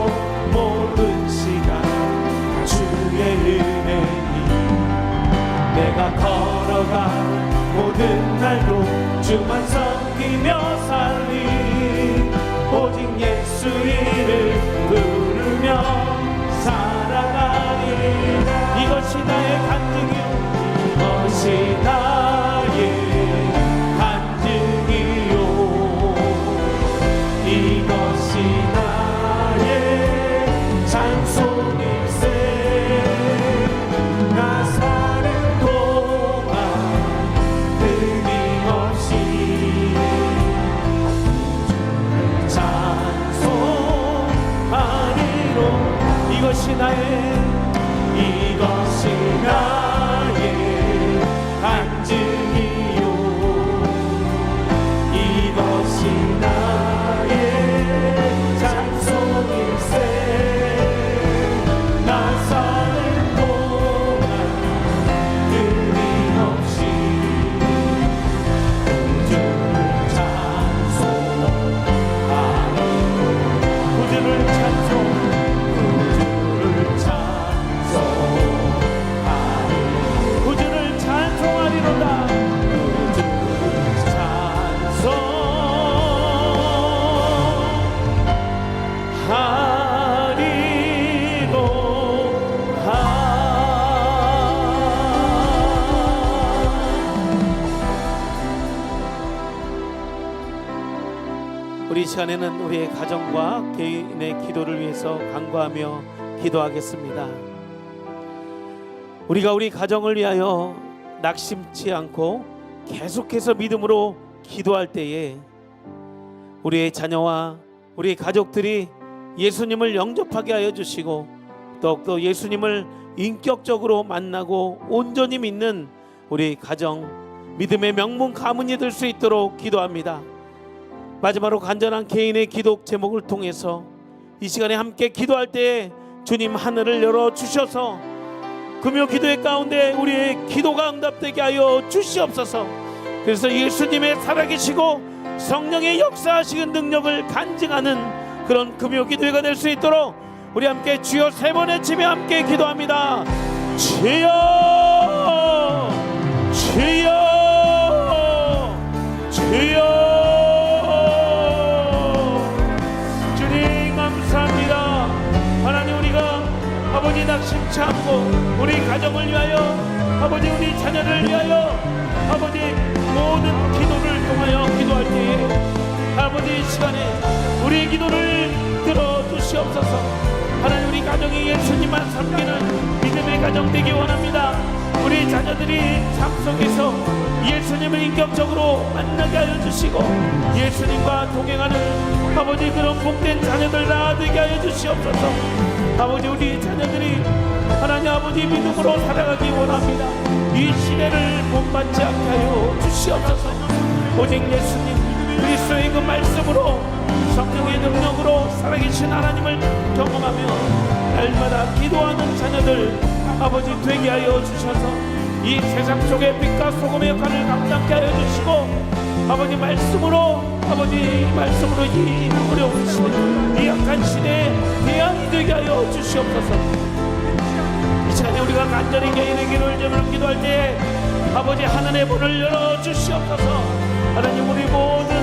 모든 시간 주의 은혜니 내가 걸어간 모든 날도 주만 섬기며 살리. 오직 예수 이름 부르며 살아가니 이것이 나의 간증이요 이것이 나의 간증이요 이것이 나의 찬송일세. 나 사는 동안 끊임없이 찬송하리로. 이것이 나의 간증이요 이것이 나의 찬송일세. 나 사는 동안 끊임없이 구주를 찬송하리로. 구주를 찬송하리로다. 우리 시간에는 우리의 가정과 개인의 기도를 위해서 간구하며 기도하겠습니다. 우리가 우리 가정을 위하여 낙심치 않고 계속해서 믿음으로 기도할 때에 우리의 자녀와 우리의 가족들이 예수님을 영접하게 하여 주시고 더욱더 예수님을 인격적으로 만나고 온전히 믿는 우리 가정 믿음의 명문 가문이 될 수 있도록 기도합니다. 마지막으로 간절한 개인의 기도 제목을 통해서 이 시간에 함께 기도할 때에 주님 하늘을 열어 주셔서 금요 기도회 가운데 우리의 기도가 응답되게 하여 주시옵소서. 그래서 예수님의 살아계시고 성령의 역사하시는 능력을 간증하는 그런 금요 기도회가 될 수 있도록 우리 함께 주여 3번 외치며 함께 기도합니다. 주여 주여 주여. 주님 감사합니다. 하나님, 우리가 아버지 낙심치 않고 우리 가정을 위하여, 아버지 우리 자녀를 위하여, 아버지 모든 기도를 통하여 기도할 때에 아버지 이 시간에 우리의 기도를 들어주시옵소서. 하나님, 우리 가정이 예수님만 섬기는 믿음의 가정 되기 원합니다. 우리 자녀들이 삶 속에서 예수님을 인격적으로 만나게 하여 주시고 예수님과 동행하는 아버지 그런 복된 자녀들 다 되게 하여 주시옵소서. 아버지, 우리 자녀들이 하나님 아버지 믿음으로 살아가기 원합니다. 이 시대를 본받지 않게 하여 주시옵소서. 오직 예수님 그리스도의 그 말씀으로 성령의 능력으로 살아계신 하나님을 경험하며 날마다 기도하는 자녀들 아버지 되게 하여 주셔서 이 세상 속의 빛과 소금의 역할을 감당케 하여 주시고 아버지 말씀으로 이 어려운 시대, 이 약한 시대에 대안이 되게 하여 주시옵소서. 이 시간에 우리가 간절히 개인의 기도를 제물로 기도할 때 아버지 하늘의 문을 열어 주시옵소서. 하나님, 우리 모든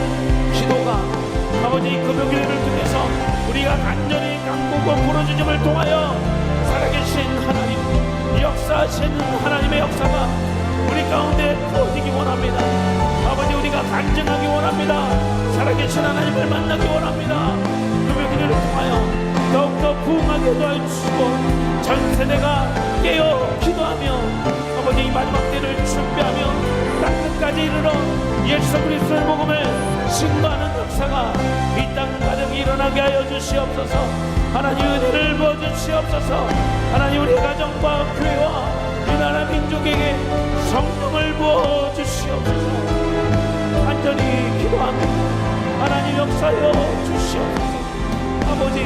기도가 아버지 금요기를 통해서 우리가 간절히 간구고 부르짖음을 통하여 살아계신 하나님, 역사하시는 하나님의 역사가 우리 가운데 부어지기 원합니다. 아버지, 우리가 간증하기 원합니다. 살아계신 하나님을 만나기 원합니다. 금요기를 통하여 더욱더 부흥하게 도와주시고 전 세대가 깨어 기도하며 아버지 이 마지막 때를 준비하며 땅끝까지 이르러 예수 그리스도의 복음을 증거하는 역사가 이 땅 가정에 일어나게 하여 주시옵소서. 하나님, 은혜를 부어주시옵소서. 하나님, 우리 가정과 교회와 이 나라 민족에게 성령을 부어주시옵소서. 간절히 기도합니다. 하나님, 역사여 주시옵소서. 아버지